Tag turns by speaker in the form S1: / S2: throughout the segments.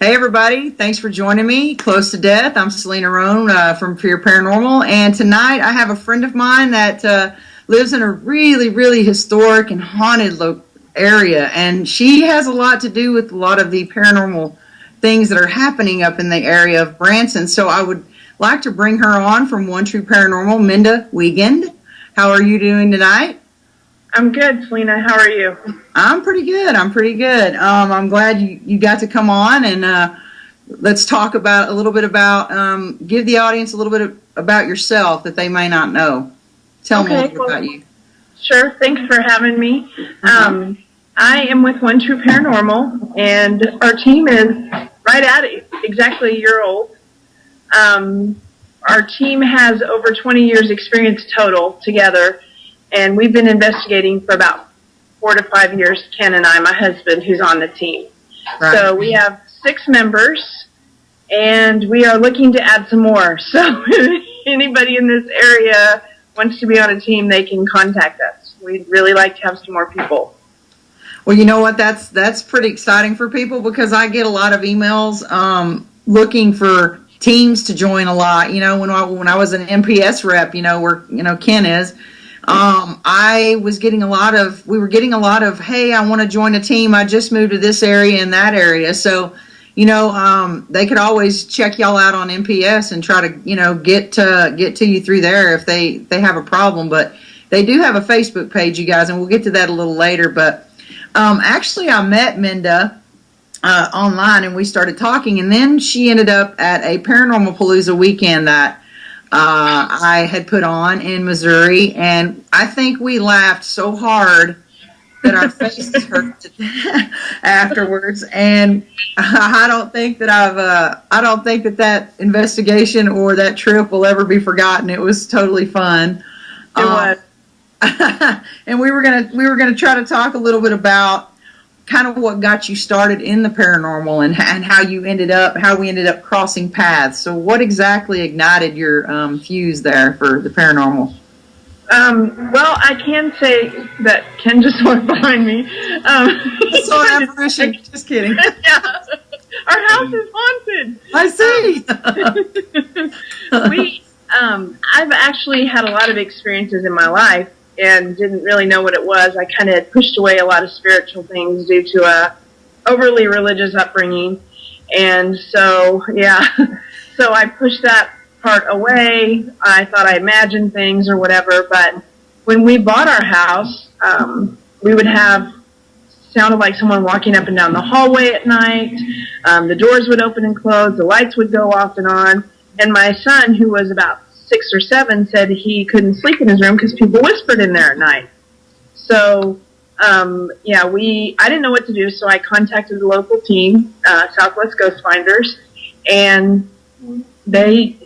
S1: Hey everybody, thanks for joining me. Close to Death. I'm Selena Roane from Fear Paranormal, and tonight I have a friend of mine that lives in a really, really historic and haunted area, and she has a lot to do with a lot of the paranormal things that are happening up in the area of Branson. So I would like to bring her on from One True Paranormal, Minda Weigand. How are you doing tonight?
S2: I'm good, Selena. How are you?
S1: I'm pretty good. I'm glad you got to come on, and let's talk about a little bit about, give the audience a little bit about yourself that they may not know. Tell them a little bit about you.
S2: Sure. Thanks for having me. I am with One True Paranormal, and our team is right at exactly a year old. Our team has over 20 years experience total together. And we've been investigating for about 4 to 5 years, Ken and I, my husband, who's on the team. Right. So we have 6 members, and we are looking to add some more. So if anybody in this area wants to be on a team, they can contact us. We'd really like to have some more people.
S1: Well, you know what? That's pretty exciting for people, because I get a lot of emails looking for teams to join a lot. You know, when I was an MPS rep, where Ken is. We were getting a lot of, hey, I want to join a team. I just moved to this area and that area. So, they could always check y'all out on MPS and try to, get to you through there if they have a problem. But they do have a Facebook page, you guys, and we'll get to that a little later. But, actually I met Minda, online, and we started talking, and then she ended up at a Paranormal Palooza weekend that I had put on in Missouri, and I think we laughed so hard that our faces hurt afterwards. And I don't think that that investigation or that trip will ever be forgotten. It was totally fun.
S2: It was.
S1: And we were gonna try to talk a little bit about kind of what got you started in the paranormal and how we ended up crossing paths. So what exactly ignited your fuse there for the paranormal?
S2: Well, I can say that Ken just walked behind me.
S1: So an apparition. Just kidding.
S2: Yeah. Our house is haunted.
S1: I see.
S2: I've actually had a lot of experiences in my life and didn't really know what it was. I kind of had pushed away a lot of spiritual things due to a overly religious upbringing. And so, yeah, so I pushed that part away. I thought I imagined things or whatever. But when we bought our house, we would have sounded like someone walking up and down the hallway at night. The doors would open and close. The lights would go off and on. And my son, who was about 6 or 7, said he couldn't sleep in his room because people whispered in there at night. So, I didn't know what to do, so I contacted the local team, Southwest Ghost Finders, and they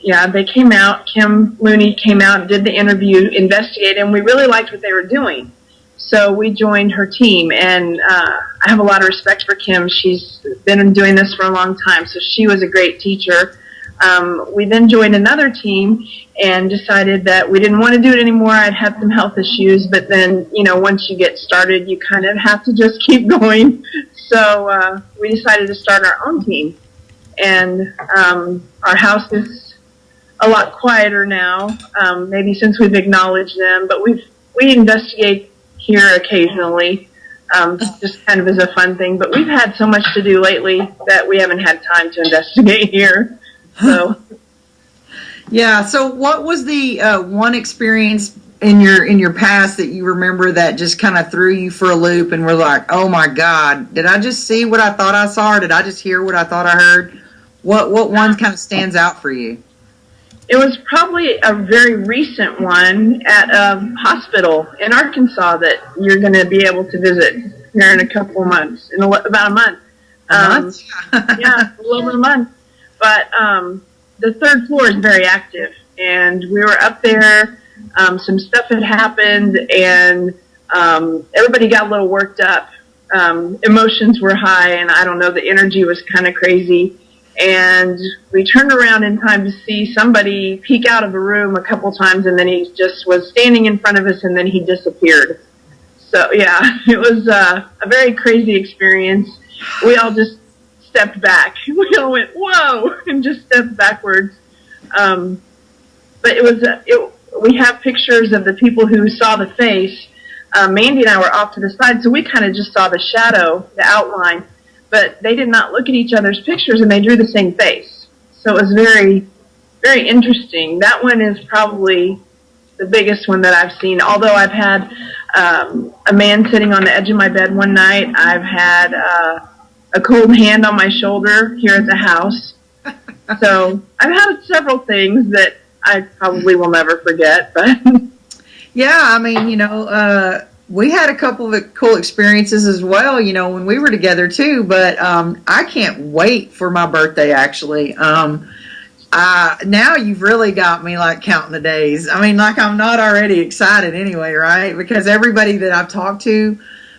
S2: came out. Kim Looney came out and did the interview, investigated, and we really liked what they were doing. So we joined her team, and I have a lot of respect for Kim. She's been doing this for a long time, so she was a great teacher. We then joined another team and decided that we didn't want to do it anymore. I'd had some health issues, but then, once you get started, you kind of have to just keep going. So we decided to start our own team. And our house is a lot quieter now, maybe since we've acknowledged them. But we investigate here occasionally, just kind of as a fun thing. But we've had so much to do lately that we haven't had time to investigate here. So,
S1: yeah. So, what was the one experience in your past that you remember that just kind of threw you for a loop and were like, "Oh my God, did I just see what I thought I saw, or did I just hear what I thought I heard?" What one kind of stands out for you?
S2: It was probably a very recent one at a hospital in Arkansas that you're going to be able to visit here in a couple of months, in about a month. Yeah, a little over a month. But the 3rd floor is very active, and we were up there. Some stuff had happened, and everybody got a little worked up. Emotions were high, and I don't know, the energy was kind of crazy. And we turned around in time to see somebody peek out of a room a couple times, and then he just was standing in front of us, and then he disappeared. So, yeah, it was a very crazy experience. We all just stepped back. We all went, whoa, and just stepped backwards. But we have pictures of the people who saw the face. Mandy and I were off to the side, so we kind of just saw the shadow, the outline. But they did not look at each other's pictures, and they drew the same face. So it was very, very interesting. That one is probably the biggest one that I've seen. Although I've had a man sitting on the edge of my bed one night. I've had a cold hand on my shoulder here at the house. So I've had several things that I probably will never forget. But
S1: yeah, I mean, we had a couple of cool experiences as well, when we were together too. But I can't wait for my birthday, actually. Now you've really got me like counting the days. I mean, like I'm not already excited anyway, right? Because everybody that I've talked to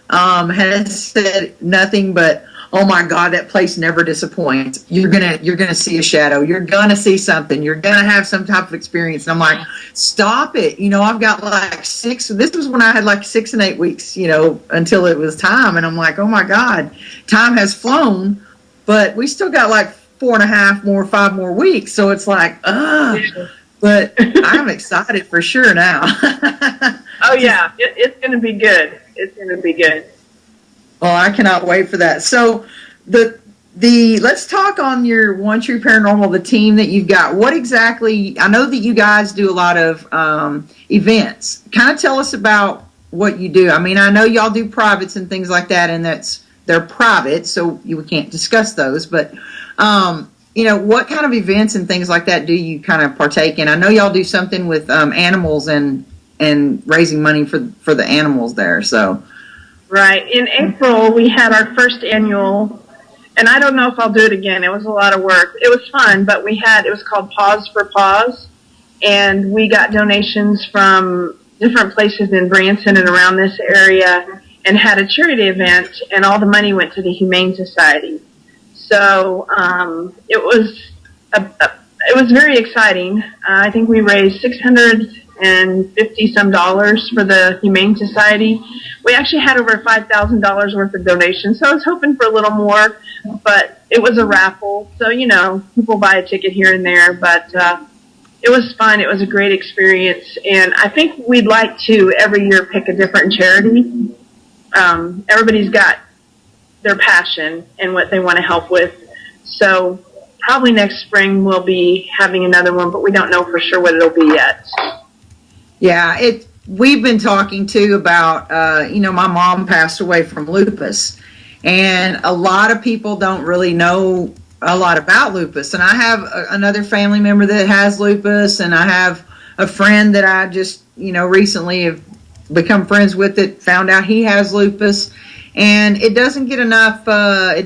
S1: has said nothing but, oh my God, that place never disappoints. You're gonna see a shadow. You're gonna see something. You're gonna have some type of experience. And I'm like, stop it. I've got like 6. This was when I had like 6 and 8 weeks, until it was time. And I'm like, oh my God, time has flown, but we still got like 5 more weeks. So it's like, but I'm excited for sure now.
S2: Oh yeah, it's gonna be good. It's gonna be good.
S1: Well, I cannot wait for that. So let's talk on your One True Paranormal, the team that you've got. What exactly, I know that you guys do a lot of events. Kind of tell us about what you do. I mean, I know y'all do privates and things like that, and they're private, so we can't discuss those. But, what kind of events and things like that do you kind of partake in? I know y'all do something with animals and raising money for the animals there, so.
S2: Right. In April, we had our first annual, and I don't know if I'll do it again. It was a lot of work. It was fun, but it was called Pause for Pause, and we got donations from different places in Branson and around this area and had a charity event, and all the money went to the Humane Society. So it was very exciting. I think we raised $650 some for the Humane Society. We actually had over $5,000 worth of donations, so I was hoping for a little more, but it was a raffle, so people buy a ticket here and there, but it was fun. It was a great experience, and I think we'd like to every year pick a different charity. Everybody's got their passion and what they want to help with, so probably next spring we'll be having another one, but we don't know for sure what it'll be yet.
S1: Yeah, we've been talking too about, my mom passed away from lupus, and a lot of people don't really know a lot about lupus. And I have another family member that has lupus, and I have a friend that I just, recently have become friends with that found out he has lupus, and it doesn't get enough, I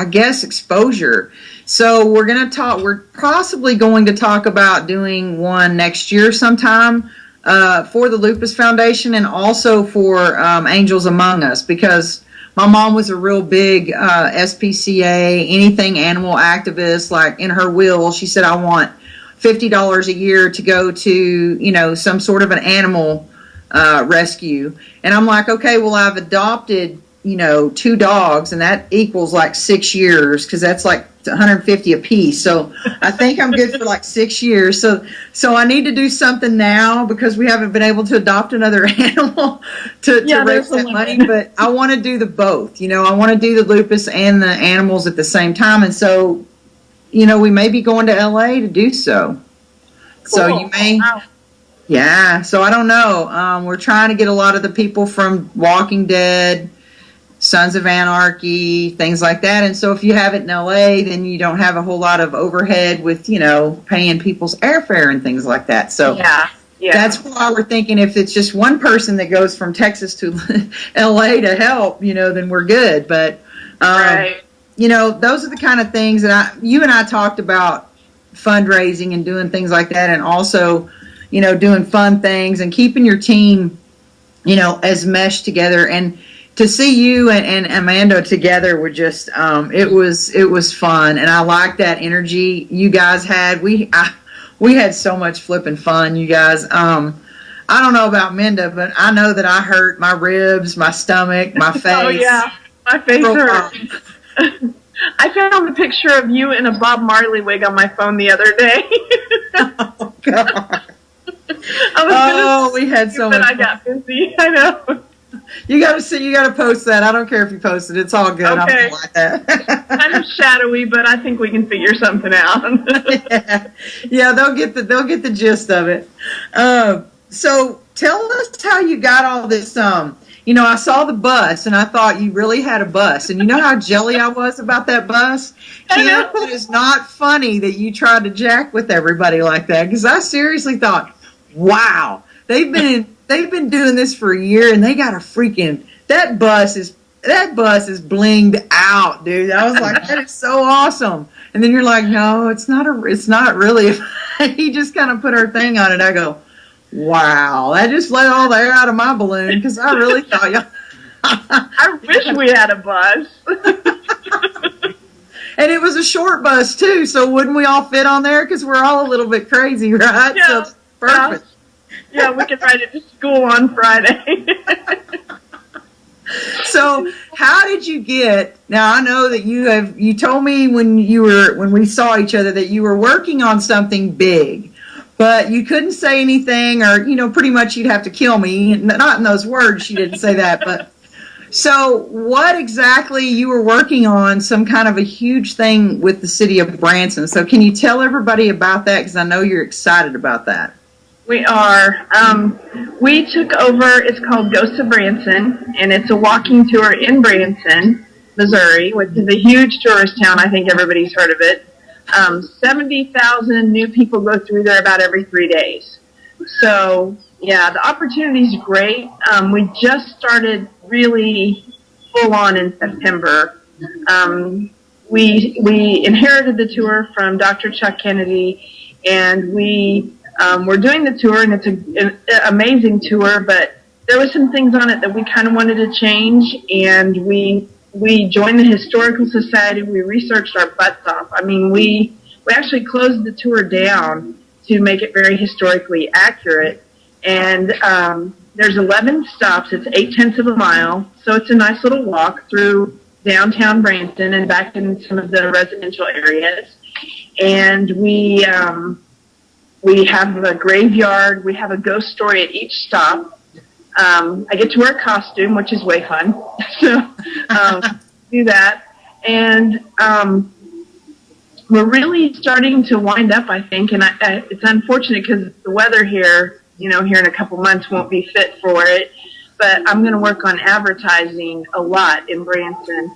S1: guess, exposure. So we're possibly going to talk about doing one next year sometime for the Lupus Foundation, and also for Angels Among Us, because my mom was a real big SPCA, anything animal activist. Like in her will, she said, I want $50 a year to go to, some sort of an animal rescue. And I'm like, okay, well, I've adopted 2 dogs, and that equals like 6 years, because that's like $150 a piece. So I think I'm good for like 6 years. So I need to do something now, because we haven't been able to adopt another animal to raise that money. But I want to do the both. I want to do the lupus and the animals at the same time. And so, we may be going to LA to do so. Cool. So you may. Wow. Yeah. So I don't know. We're trying to get a lot of the people from Walking Dead, Sons of Anarchy, things like that. And so if you have it in LA, then you don't have a whole lot of overhead with, paying people's airfare and things like that. So yeah. That's why we're thinking if it's just one person that goes from Texas to LA to help, then we're good. But,
S2: right.
S1: Those are the kind of things that you and I talked about, fundraising and doing things like that. And also, doing fun things and keeping your team, as meshed together. And to see you and Amanda together were just, it was fun. And I like that energy you guys had. We had so much flipping fun, you guys. I don't know about Minda, but I know that I hurt my ribs, my stomach, my face.
S2: Oh, yeah. My face hurt. I found the picture of you in a Bob Marley wig on my phone the other day.
S1: Oh, God.
S2: We had so much fun. I got busy. I know.
S1: You gotta post that. I don't care if you post it. It's all good.
S2: Okay.
S1: I don't like that.
S2: Kind of shadowy, but I think we can figure something out.
S1: Yeah, they'll get the gist of it. So tell us how you got all this. I saw the bus, and I thought you really had a bus. And you know how jelly I was about that bus? Kim, it is not funny that you tried to jack with everybody like that, because I seriously thought, wow, they've been doing this for a year, and they got a freaking that bus is blinged out, dude. I was like, that is so awesome. And then you're like, no, it's not really. He just kind of put her thing on it. I go, wow, that just let all the air out of my balloon, because I really thought y'all.
S2: I wish we had a bus.
S1: And it was a short bus too, so wouldn't we all fit on there? Because we're all a little bit crazy, right?
S2: Yeah.
S1: So perfect.
S2: Yeah, we could ride it to school on Friday.
S1: So how did you get, now I know that you told me when we saw each other that you were working on something big, but you couldn't say anything, or, pretty much you'd have to kill me. Not in those words, she didn't say that, but so what exactly you were working on, some kind of a huge thing with the city of Branson. So can you tell everybody about that? Because I know you're excited about that.
S2: We are. We took over, it's called Ghosts of Branson, and it's a walking tour in Branson, Missouri, which is a huge tourist town. I think everybody's heard of it. 70,000 new people go through there about every 3 days. So, yeah, the opportunity's great. We just started really full on in September. We inherited the tour from Dr. Chuck Kennedy, and we're doing the tour, and it's an amazing tour, but there were some things on it that we kind of wanted to change, and we joined the Historical Society. We researched our butts off. I mean, we actually closed the tour down to make it very historically accurate, and there's 11 stops. It's 0.8 of a mile, so it's a nice little walk through downtown Branson and back in some of the residential areas, and we have a graveyard. We have a ghost story at each stop. I get to wear a costume, which is way fun. So do that. And we're really starting to wind up, I think. And it's unfortunate because the weather here, here in a couple months won't be fit for it. But I'm going to work on advertising a lot in Branson.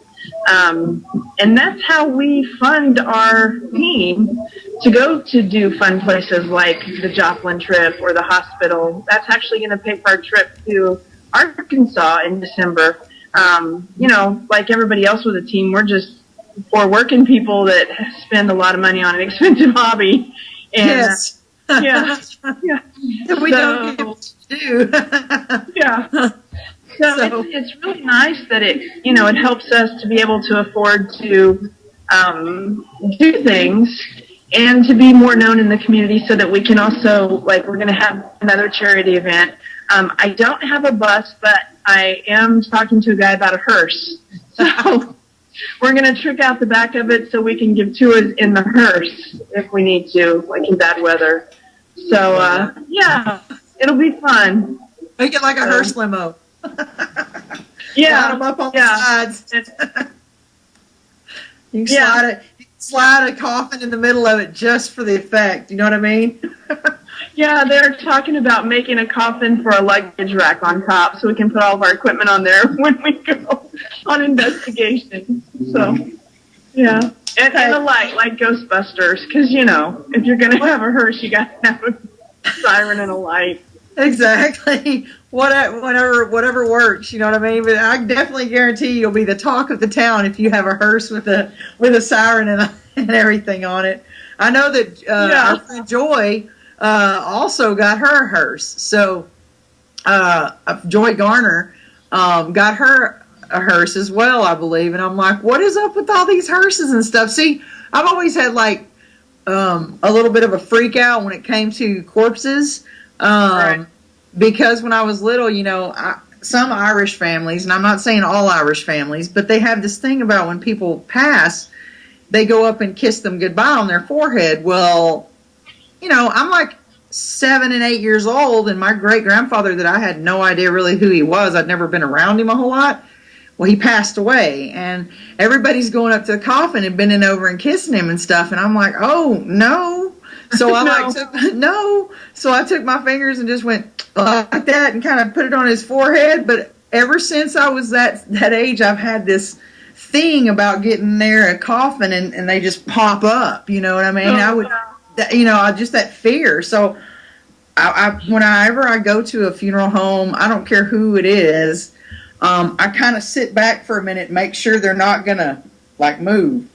S2: And that's how we fund our team to go to do fun places like the Joplin trip or the hospital. That's actually going to pay for our trip to Arkansas in December. Like everybody else with a team, we're just for working people that spend a lot of money on an expensive hobby. And,
S1: yes.
S2: Yeah.
S1: We don't get what to do.
S2: Yeah. So it's really nice that it helps us to be able to afford to do things and to be more known in the community, so that we can also, we're going to have another charity event. I don't have a bus, but I am talking to a guy about a hearse. So we're going to trick out the back of it so we can give tours in the hearse if we need to, like in bad weather. So, yeah, it'll be fun.
S1: Make it like a hearse limo.
S2: Yeah.
S1: Line them up on the sides. You can slide a coffin in the middle of it just for the effect. You know what I mean?
S2: Yeah, they're talking about making a coffin for a luggage rack on top so we can put all of our equipment on there when we go on investigation. So, yeah. And a light, like Ghostbusters, because, if you're going to have a hearse, you got to have a siren and a light.
S1: Exactly. Whatever works, you know what I mean? But I definitely guarantee you'll be the talk of the town if you have a hearse with a siren and everything on it. I know that our friend Joy also got her hearse. So Joy Garner got her a hearse as well, I believe. And I'm like, what is up with all these hearses and stuff? See, I've always had a little bit of a freak out when it came to corpses.
S2: Right.
S1: Because when I was little, some Irish families, and I'm not saying all Irish families, but they have this thing about when people pass, they go up and kiss them goodbye on their forehead. Well, I'm like 7 and 8 years old, and my great grandfather that I had no idea really who he was. I'd never been around him a whole lot. Well, he passed away, and everybody's going up to the coffin and bending over and kissing him and stuff. And I'm like, oh no. So So I took my fingers and just went like that and kind of put it on his forehead. But ever since I was that age, I've had this thing about getting near a coffin and they just pop up. You know what I mean? Just that fear. So whenever I go to a funeral home, I don't care who it is. I kind of sit back for a minute, make sure they're not gonna move.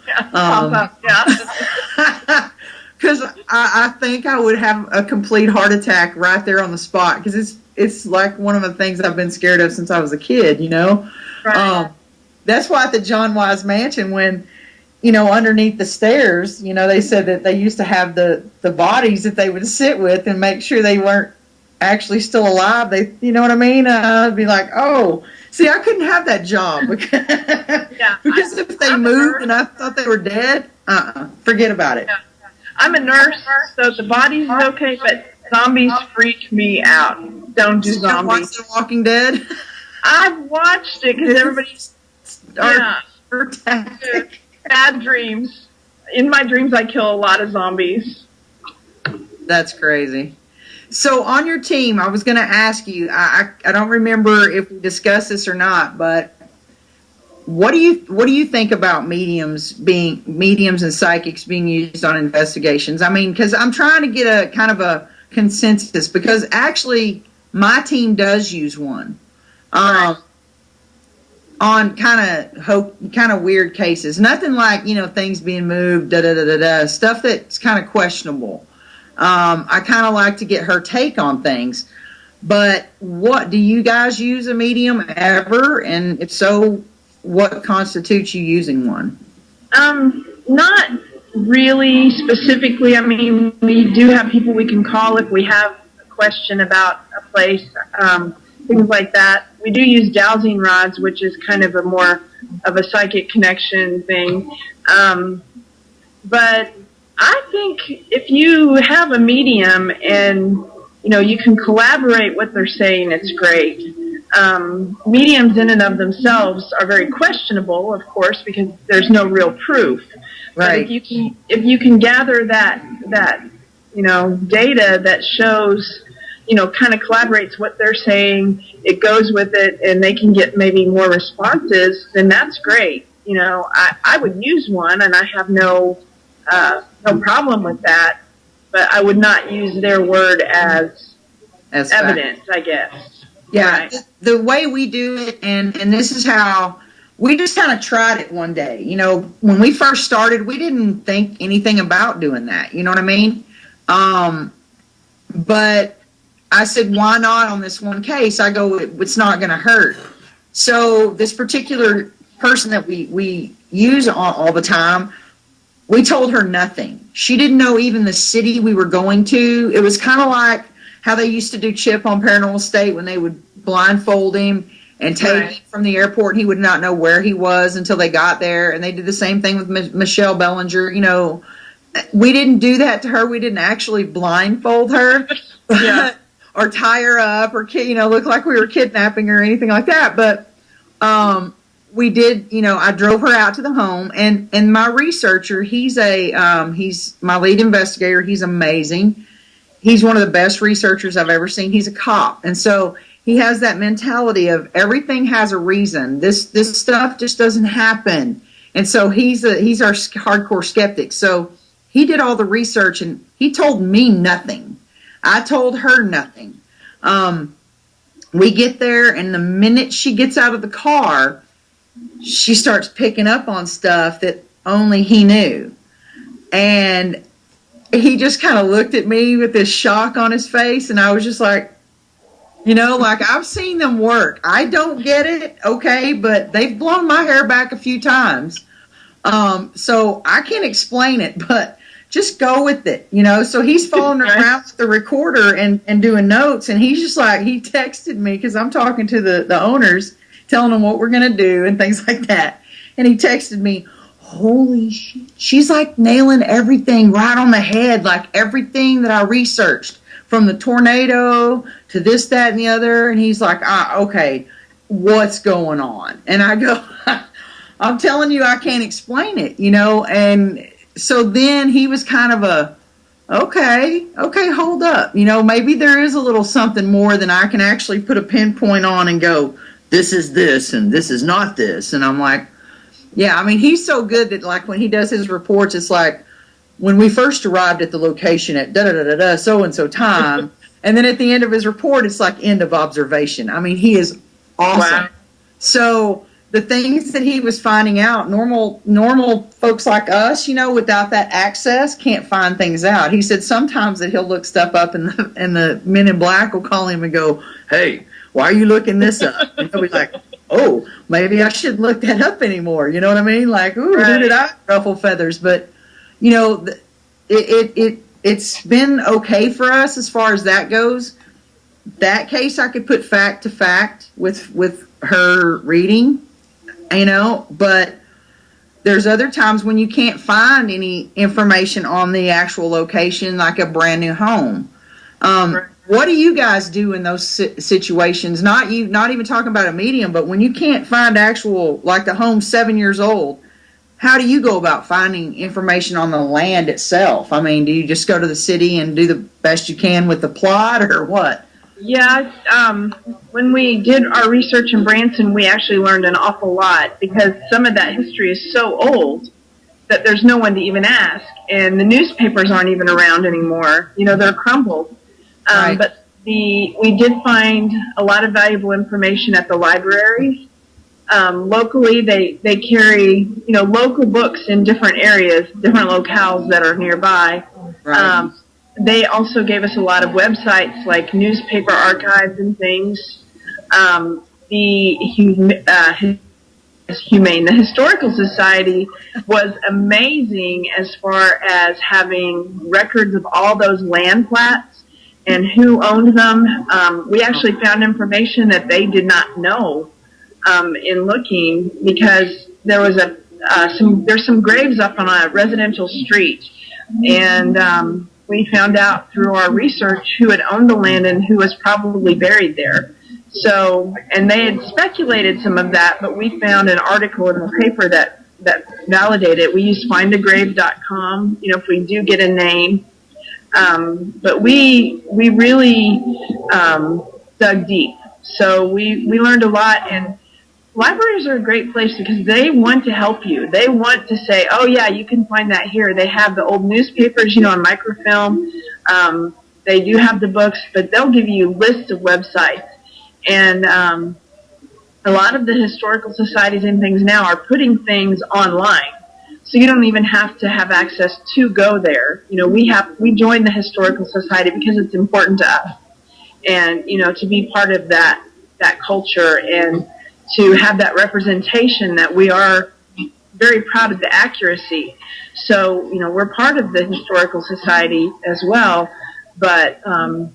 S1: Because I think I would have a complete heart attack right there on the spot. Because it's like one of the things I've been scared of since I was a kid.
S2: Right.
S1: That's why at the John Wise Mansion, when underneath the stairs, they said that they used to have the bodies that they would sit with and make sure they weren't actually still alive. You know what I mean? I'd be like, oh. See, I couldn't have that job because if they moved and I thought they were dead, forget about it.
S2: Yeah. I'm a nurse, so the body's okay, but zombies freak me out. Don't do zombies.
S1: Watch The Walking Dead?
S2: I've watched it because everybody's bad dreams. In my dreams, I kill a lot of zombies.
S1: That's crazy. So on your team, I was going to ask you, I don't remember if we discussed this or not, but what do you think about mediums and psychics being used on investigations? I mean, because I'm trying to get a kind of a consensus, because actually my team does use one on kind of weird cases. Nothing like things being moved, stuff that's kind of questionable. I kind of like to get her take on things. But do you guys use a medium ever? And if so, what constitutes you using one?
S2: Not really specifically. I mean, we do have people we can call if we have a question about a place, things like that. We do use dowsing rods, which is kind of a more of a psychic connection thing. But I think if you have a medium and, you can collaborate what they're saying, it's great. Mediums in and of themselves are very questionable, of course, because there's no real proof.
S1: Right.
S2: But if you can gather that data that shows, kind of collaborates what they're saying, it goes with it, and they can get maybe more responses, then that's great. I would use one, and I have no problem with that, but I would not use their word as evidence, I guess.
S1: Yeah,
S2: right.
S1: The way we do it, and this is how we just kind of tried it one day. When we first started, we didn't think anything about doing that. You know what I mean? But I said, why not on this one case? I go, it's not going to hurt. So this particular person that we use all the time, we told her nothing. She didn't know even the city we were going to. It was kind of like how they used to do Chip on Paranormal State when they would blindfold him and take him from the airport. He would not know where he was until they got there. And they did the same thing with Michelle Bellinger. We didn't do that to her. We didn't actually blindfold her or tie her up or, look like we were kidnapping her or anything like that. But we did, I drove her out to the home, and my researcher, he's my lead investigator. He's amazing. He's one of the best researchers I've ever seen. He's a cop. And so he has that mentality of everything has a reason. This stuff just doesn't happen. And so he's our hardcore skeptic. So he did all the research, and he told me nothing. I told her nothing. We get there, and the minute she gets out of the car, she starts picking up on stuff that only he knew. And he just kind of looked at me with this shock on his face, and I was just like, I've seen them work. I don't get it, okay, but they've blown my hair back a few times. So I can't explain it, but just go with it, So he's following around with the recorder and doing notes, and he's just like, he texted me because I'm talking to the owners, telling them what we're going to do and things like that. And he texted me, holy shit, she's like nailing everything right on the head, like everything that I researched, from the tornado to this, that, and the other. And he's like, okay, what's going on? And I go, I'm telling you, I can't explain it, And so then he was kind of okay, hold up. Maybe there is a little something more than I can actually put a pinpoint on and go, this is this and this is not this. And I'm like, yeah, I mean, he's so good that, like, when he does his reports, it's like, when we first arrived at the location at da-da-da-da-da, so-and-so time, and then at the end of his report, it's like end of observation. I mean, he is awesome. Wow. So the things that he was finding out, normal folks like us, without that access, can't find things out. He said sometimes that he'll look stuff up, and the men in black will call him and go, hey, why are you looking this up? And he'll be like, oh, maybe I shouldn't look that up anymore. You know what I mean? Like, ooh, right. Who did I ruffle feathers? But, it's been okay for us as far as that goes. That case I could put fact to fact with her reading, but there's other times when you can't find any information on the actual location, like a brand new home. Right. What do you guys do in those situations? Not even talking about a medium, but when you can't find actual, like the home's 7 years old, how do you go about finding information on the land itself? I mean, do you just go to the city and do the best you can with the plot, or what?
S2: Yeah, when we did our research in Branson, we actually learned an awful lot, because some of that history is so old that there's no one to even ask, and the newspapers aren't even around anymore. They're crumbled. Right. But we did find a lot of valuable information at the library. Locally, they carry, local books in different areas, different locales that are nearby. Right. They also gave us a lot of websites like newspaper archives and things. The Historical Society was amazing as far as having records of all those land plats and who owned them. We actually found information that they did not know in looking, because there was there's some graves up on a residential street, and we found out through our research who had owned the land and who was probably buried there. So, and they had speculated some of that, but we found an article in the paper that validated it. We use findagrave.com, if we do get a name. But we really dug deep. So we learned a lot, and libraries are a great place because they want to help you. They want to say, oh yeah, you can find that here. They have the old newspapers, on microfilm. They do have the books, but they'll give you lists of websites. And a lot of the historical societies and things now are putting things online. So you don't even have to have access to go there. We joined the Historical Society because it's important to us. And, to be part of that culture and to have that representation that we are very proud of the accuracy. So, we're part of the Historical Society as well, but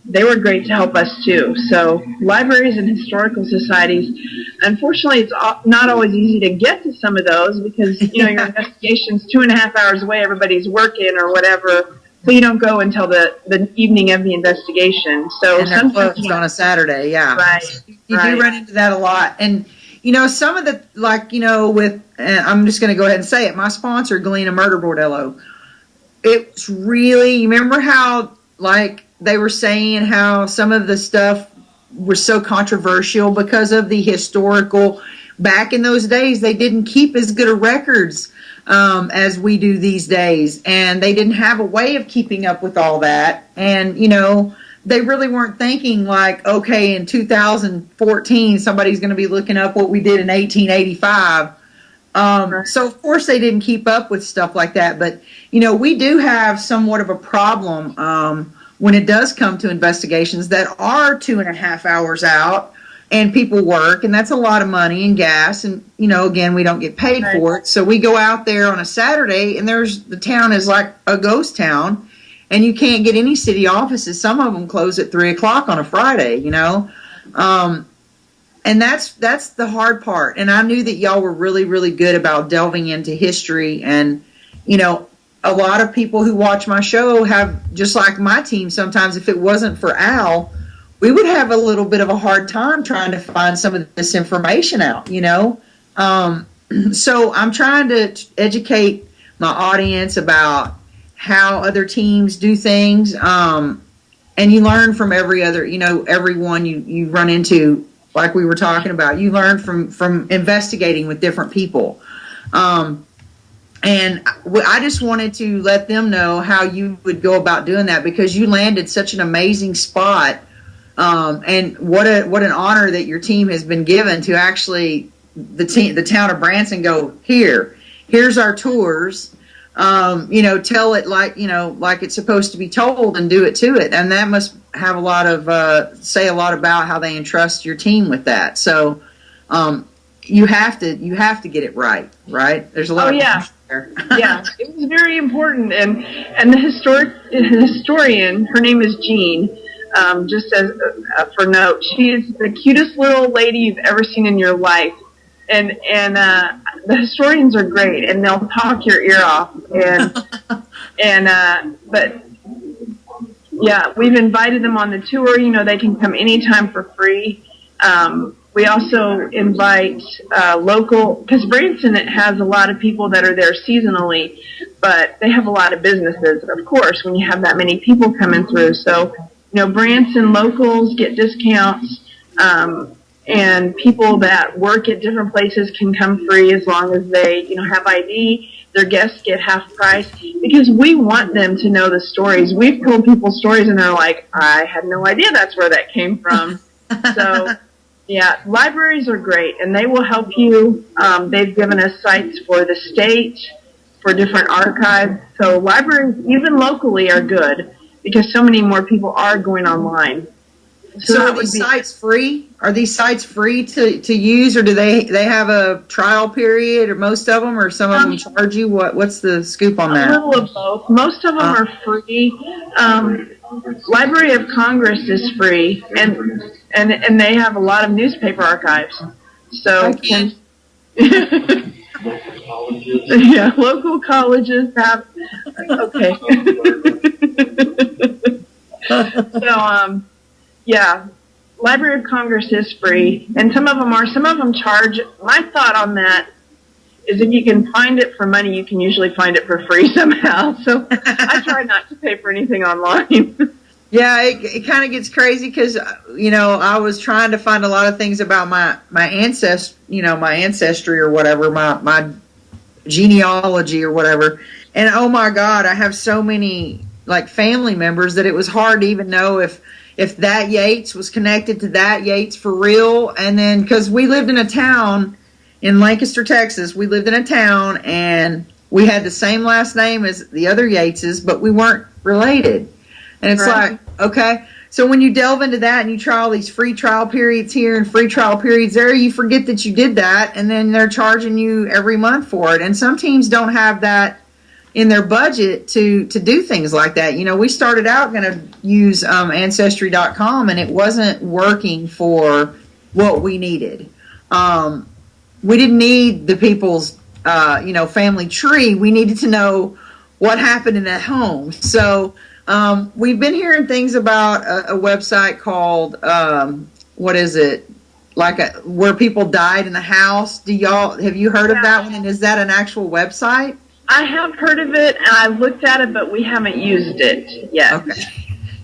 S2: they were great to help us too. So libraries and historical societies, unfortunately, it's not always easy to get to some of those because, your investigation's 2.5 hours away, everybody's working or whatever. So you don't go until the evening of the investigation. So
S1: and they're closed on a Saturday, yeah.
S2: Right.
S1: You do run into that a lot. And, some of the, with, and I'm just going to go ahead and say it, my sponsor, Galena Murder Bordello, it's really, you remember how, they were saying how some of the stuff was so controversial because of the historical, back in those days, they didn't keep as good of records as we do these days. And they didn't have a way of keeping up with all that. And, they really weren't thinking okay, in 2014, somebody's going to be looking up what we did in 1885. So, of course, they didn't keep up with stuff like that. But, we do have somewhat of a problem when it does come to investigations that are 2.5 hours out. and people work, and that's a lot of money and gas, and again, we don't get paid for it. So we go out there on a Saturday, and the town is like a ghost town, and you can't get any city offices. Some of them close at 3:00 on a Friday, and that's the hard part. And I knew that y'all were really, really good about delving into history. And, a lot of people who watch my show have, just like my team, sometimes if it wasn't for Al, we would have a little bit of a hard time trying to find some of this information out, So I'm trying to educate my audience about how other teams do things. And you learn from everyone you run into. Like we were talking about, you learn from investigating with different people. And I just wanted to let them know how you would go about doing that, because you landed such an amazing spot. And what an honor that your team has been given to actually the town of Branson go, here's our tours. Tell it like it's supposed to be told, and do it to it. And that must have say a lot about how they entrust your team with that. So, you have to get it right? There's a lot of there.
S2: Yeah, it was very important. And the historian, her name is Jean, just as for note, she is the cutest little lady you've ever seen in your life. And the historians are great, and they'll talk your ear off. But yeah, we've invited them on the tour. They can come anytime for free. We also invite local, because Branson has a lot of people that are there seasonally, but they have a lot of businesses, of course, when you have that many people coming through. So, Branson locals get discounts. And people that work at different places can come free as long as they, have ID. Their guests get half price, because we want them to know the stories. We've told people stories, and they're like, I had no idea that's where that came from. So, yeah, libraries are great, and they will help you. They've given us sites for the state, for different archives. So libraries, even locally, are good, because so many more people are going online.
S1: So are these sites free? Are these sites free to use, or do they have a trial period, or most of them, or some of them charge you? What's the scoop on that?
S2: A little of both. Most of them are free. Library of Congress is free, and they have a lot of newspaper archives. So yeah, local colleges have. Okay. So yeah, Library of Congress is free, and some of them charge. My thought on that is, if you can find it for money, you can usually find it for free somehow. So I try not to pay for anything online.
S1: Yeah, it kind of gets crazy, because I was trying to find a lot of things about my ancestry or whatever, my genealogy or whatever, and oh my God, I have so many family members that it was hard to even know if that Yates was connected to that Yates for real. And then, because we lived in a town in Lancaster, Texas, we lived in a town, and we had the same last name as the other Yateses, but we weren't related. And it's like, okay, so when you delve into that and you try all these free trial periods here and free trial periods there, you forget that you did that, and then they're charging you every month for it. And some teams don't have that in their budget to do things like that. We started out going to use Ancestry.com, and it wasn't working for what we needed. We didn't need the people's, family tree. We needed to know what happened in that home. So we've been hearing things about a website called, what is it? Where people died in the house. Have you heard of that one? And is that an actual website?
S2: I have heard of it, and I've looked at it, but we haven't used it yet.
S1: Okay.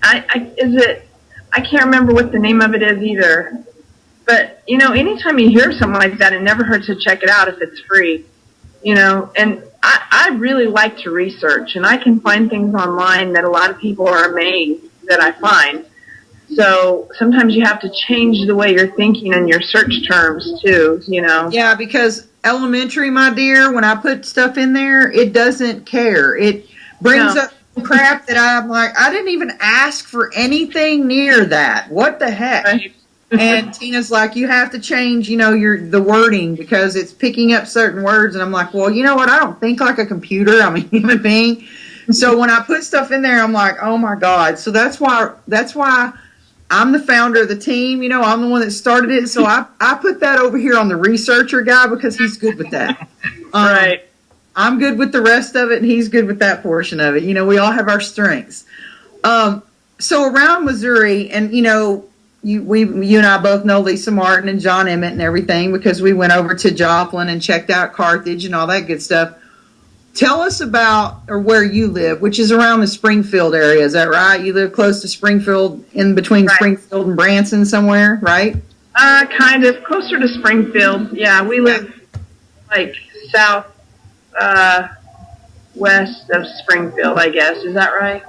S2: I can't remember what the name of it is either. But, anytime you hear something like that, it never hurts to check it out if it's free. And I really like to research, and I can find things online that a lot of people are amazed that I find. So sometimes you have to change the way you're thinking and your search terms too,
S1: Yeah, because elementary, my dear, when I put stuff in there, it doesn't care. It brings up crap that I'm like, I didn't even ask for anything near that. What the heck?
S2: Right.
S1: And Tina's like, you have to change, the wording because it's picking up certain words. And I'm like, well, you know what? I don't think like a computer. I'm a human being. So when I put stuff in there, I'm like, oh my God. So that's why I'm the founder of the team. I'm the one that started it. So I put that over here on the researcher guy because he's good with that.
S2: Right.
S1: I'm good with the rest of it, and he's good with that portion of it. We all have our strengths. So around Missouri, and you and I both know Lisa Martin and John Emmett and everything because we went over to Joplin and checked out Carthage and all that good stuff. Tell us about where you live, which is around the Springfield area. Is that right? You live close to Springfield, in between right. Springfield and Branson somewhere, right?
S2: Kind of closer to Springfield. Yeah, we live like south west of Springfield, I guess. Is that right?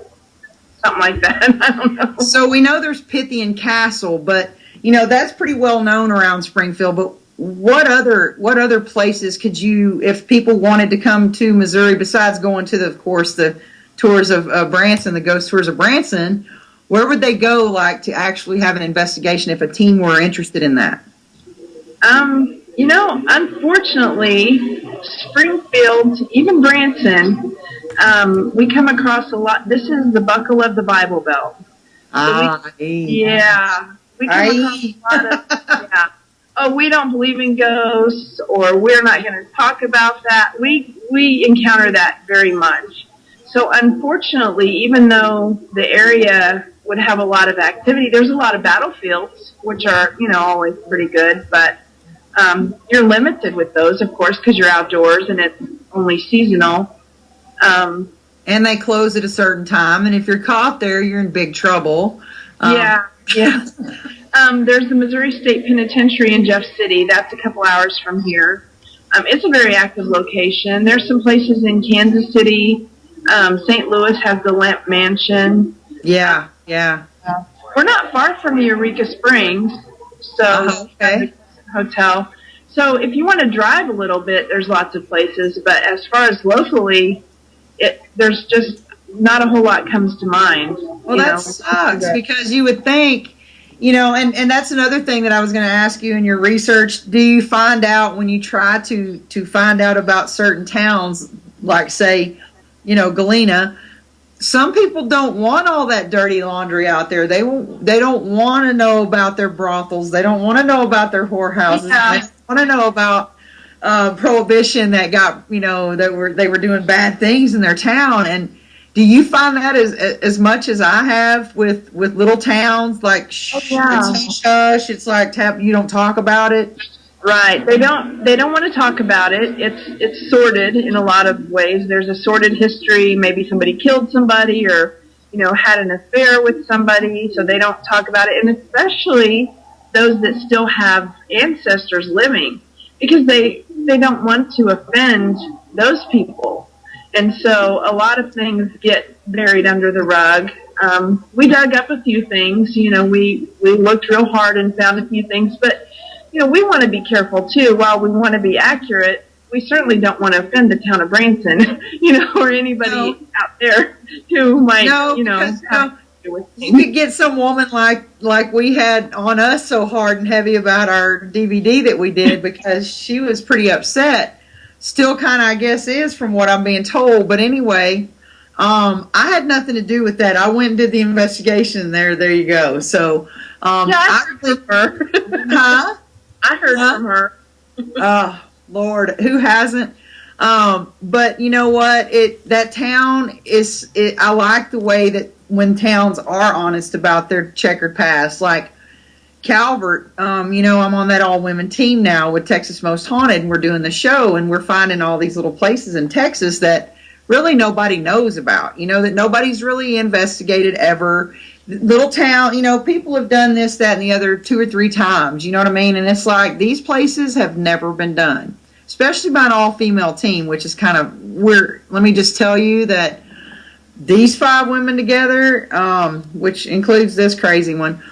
S2: Something like that. I don't know.
S1: So we know there's Pythian Castle, but that's pretty well known around Springfield. But what other places could you, if people wanted to come to Missouri, besides going to the tours of Branson, the ghost tours of Branson, where would they go like to actually have an investigation if a team were interested in that?
S2: Unfortunately, Springfield, even Branson, we come across a lot. This is the buckle of the Bible Belt. So we come across a lot of, oh, we don't believe in ghosts, or we're not going to talk about that. We encounter that very much. So unfortunately, even though the area would have a lot of activity, there's a lot of battlefields, which are, always pretty good, but you're limited with those, of course, because you're outdoors and it's only seasonal.
S1: And they close at a certain time, and if you're caught there, you're in big trouble.
S2: Yeah. There's the Missouri State Penitentiary in Jeff City. That's a couple hours from here. It's a very active location. There's some places in Kansas City. St. Louis has the Lamp Mansion.
S1: Yeah.
S2: We're not far from Eureka Springs, so
S1: okay.
S2: Hotel. So if you want to drive a little bit, there's lots of places. But as far as locally, there's just not a whole lot comes to mind.
S1: Well, that sucks because you would think, and that's another thing that I was going to ask you in your research. Do you find out when you try to find out about certain towns, like say, Galena, some people don't want all that dirty laundry out there. They don't want to know about their brothels. They don't want to know about their whorehouses. Yeah. They want to know about prohibition that got, they were doing bad things in their town. And do you find that as much as I have with little towns like it's hush? It's like you don't talk about it.
S2: Right. They don't want to talk about it. It's sordid in a lot of ways. There's a sordid history. Maybe somebody killed somebody or, had an affair with somebody, so they don't talk about it. And especially those that still have ancestors living, because they don't want to offend those people. And so a lot of things get buried under the rug. We dug up a few things. We looked real hard and found a few things, but we want to be careful, too. While we want to be accurate, we certainly don't want to offend the town of Branson, or anybody out there who might, have to do with things.
S1: You could get some woman like we had on us so hard and heavy about our DVD that we did because she was pretty upset. Still kind of, I guess, is from what I'm being told. But anyway, I had nothing to do with that. I went and did the investigation there. There you go. So,
S2: I heard from her.
S1: Huh?
S2: I heard from her.
S1: Oh, Lord, who hasn't? But you know what? That town is. I like the way that when towns are honest about their checkered past, like Calvert. I'm on that all-women team now with Texas Most Haunted, and we're doing the show, and we're finding all these little places in Texas that really nobody knows about. That nobody's really investigated ever. Little town, people have done this, that, and the other 2 or 3 times, you know what I mean? And it's like, these places have never been done, especially by an all-female team, which is kind of weird. Let me just tell you that these 5 women together, which includes this crazy one,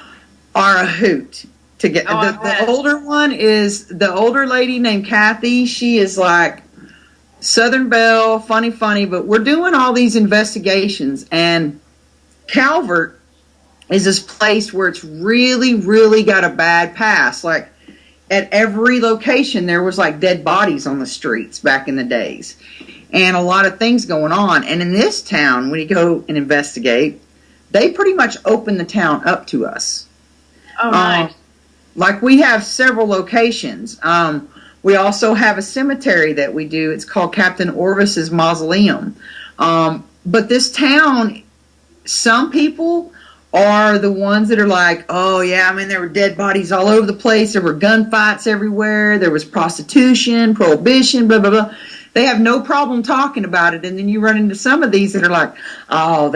S1: are a hoot. The older one is the older lady named Kathy. She is like Southern Belle, funny, but we're doing all these investigations, and Calvert, is this place where it's really, really got a bad past. Like, at every location, there was like dead bodies on the streets back in the days, and a lot of things going on. And in this town, when you go and investigate, they pretty much open the town up to us.
S2: Oh, nice.
S1: Like, we have several locations. We also have a cemetery that we do. It's called Captain Orvis's Mausoleum. But this town, some people are the ones that are like, oh, yeah, I mean, there were dead bodies all over the place. There were gunfights everywhere. There was prostitution, prohibition, blah, blah, blah. They have no problem talking about it. And then you run into some of these that are like, oh,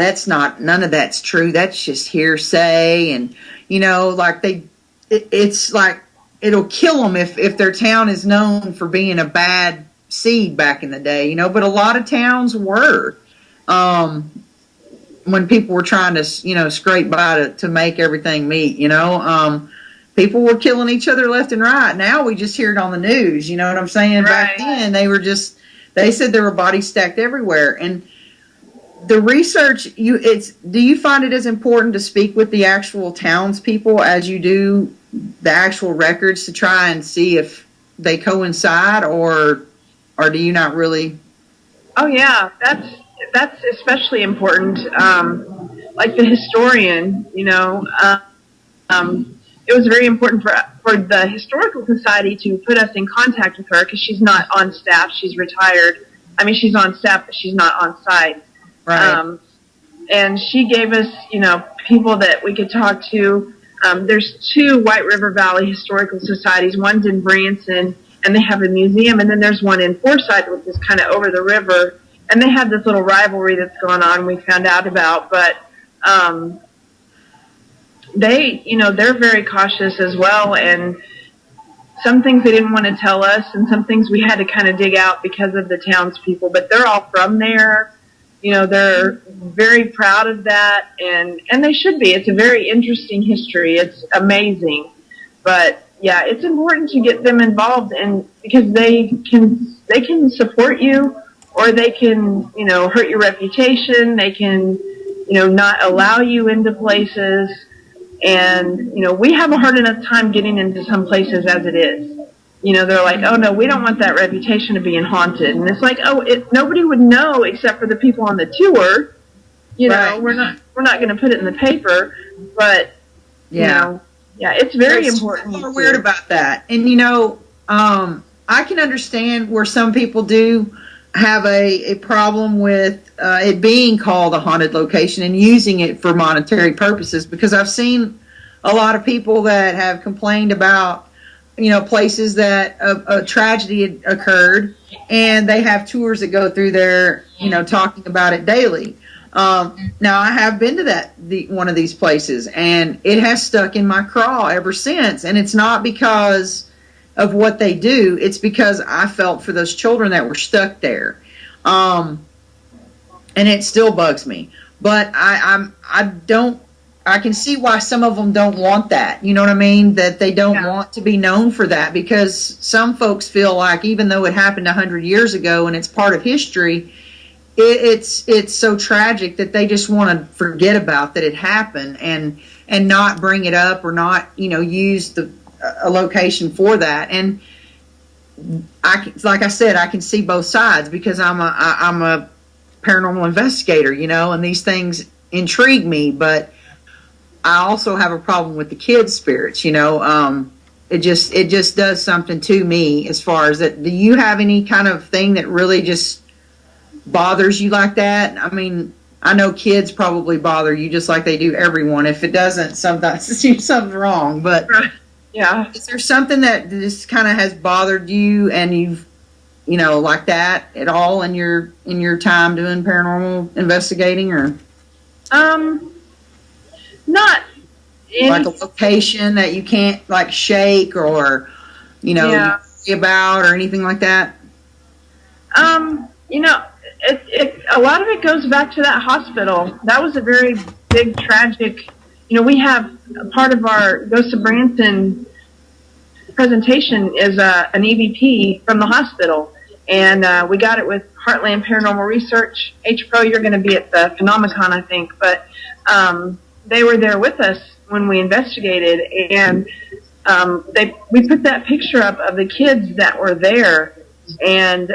S1: none of that's true. That's just hearsay. And, you know, like it's like it'll kill them if their town is known for being a bad seed back in the day, you know. But a lot of towns were. When people were trying to, you know, scrape by to make everything meet, you know, people were killing each other left and right. Now we just hear it on the news, you know what I'm saying? Right. Back then they said there were bodies stacked everywhere. And the research, do you find it as important to speak with the actual townspeople as you do the actual records to try and see if they coincide, or do you not really?
S2: Oh yeah, that's especially important. Like the historian, you know, it was very important for the Historical Society to put us in contact with her, because she's not on staff. She's retired. I mean, she's on staff, but she's not on site.
S1: Right.
S2: And she gave us, you know, people that we could talk to. There's 2 White River Valley Historical Societies. One's in Branson, and they have a museum. And then there's one in Forsyth, which is kind of over the river. And they have this little rivalry that's going on we found out about. But they, you know, they're very cautious as well. And some things they didn't want to tell us, and some things we had to kind of dig out because of the townspeople. But they're all from there. You know, they're very proud of that, and they should be. It's a very interesting history. It's amazing. But yeah, it's important to get them involved, and because they can support you, or they can, you know, hurt your reputation. They can, you know, not allow you into places. And, you know, we have a hard enough time getting into some places as it is. You know, they're like, oh, no, we don't want that reputation of being haunted. And it's like, oh, nobody would know except for the people on the tour. You know, right. We're not going to put it in the paper. But, yeah, you know, yeah, it's very important.
S1: People are weird about that. And, you know, I can understand where some people do have a problem with it being called a haunted location and using it for monetary purposes, because I've seen a lot of people that have complained about, you know, places that a tragedy had occurred, and they have tours that go through there, you know, talking about it daily. Now, I have been to one of these places, and it has stuck in my craw ever since. And it's not because of what they do; it's because I felt for those children that were stuck there, and it still bugs me. But I can see why some of them don't want that. You know what I mean? That they don't want to be known for that, because some folks feel like even though it happened 100 years ago and it's part of history, it's so tragic that they just want to forget about that it happened and not bring it up, or not, you know, use a location for that. And like I said, I can see both sides, because I'm a paranormal investigator, you know, and these things intrigue me, but I also have a problem with the kids' spirits, you know. It just does something to me as far as that. Do you have any kind of thing that really just bothers you like that? I mean, I know kids probably bother you just like they do everyone. If it doesn't, sometimes it's something wrong. But
S2: yeah,
S1: is there something that just kind of has bothered you, and you've, you know, like that at all in your time doing paranormal investigating, or?
S2: Not
S1: like a location that you can't like shake, or, you know, worry about, or anything like that?
S2: You know, a lot of it goes back to that hospital. That was a very big, tragic, you know, we have a part of our Ghost of Branson presentation is an EVP from the hospital. And we got it with Heartland Paranormal Research. H-Pro, you're going to be at the Phenomicon, I think. But they were there with us when we investigated, and we put that picture up of the kids that were there, and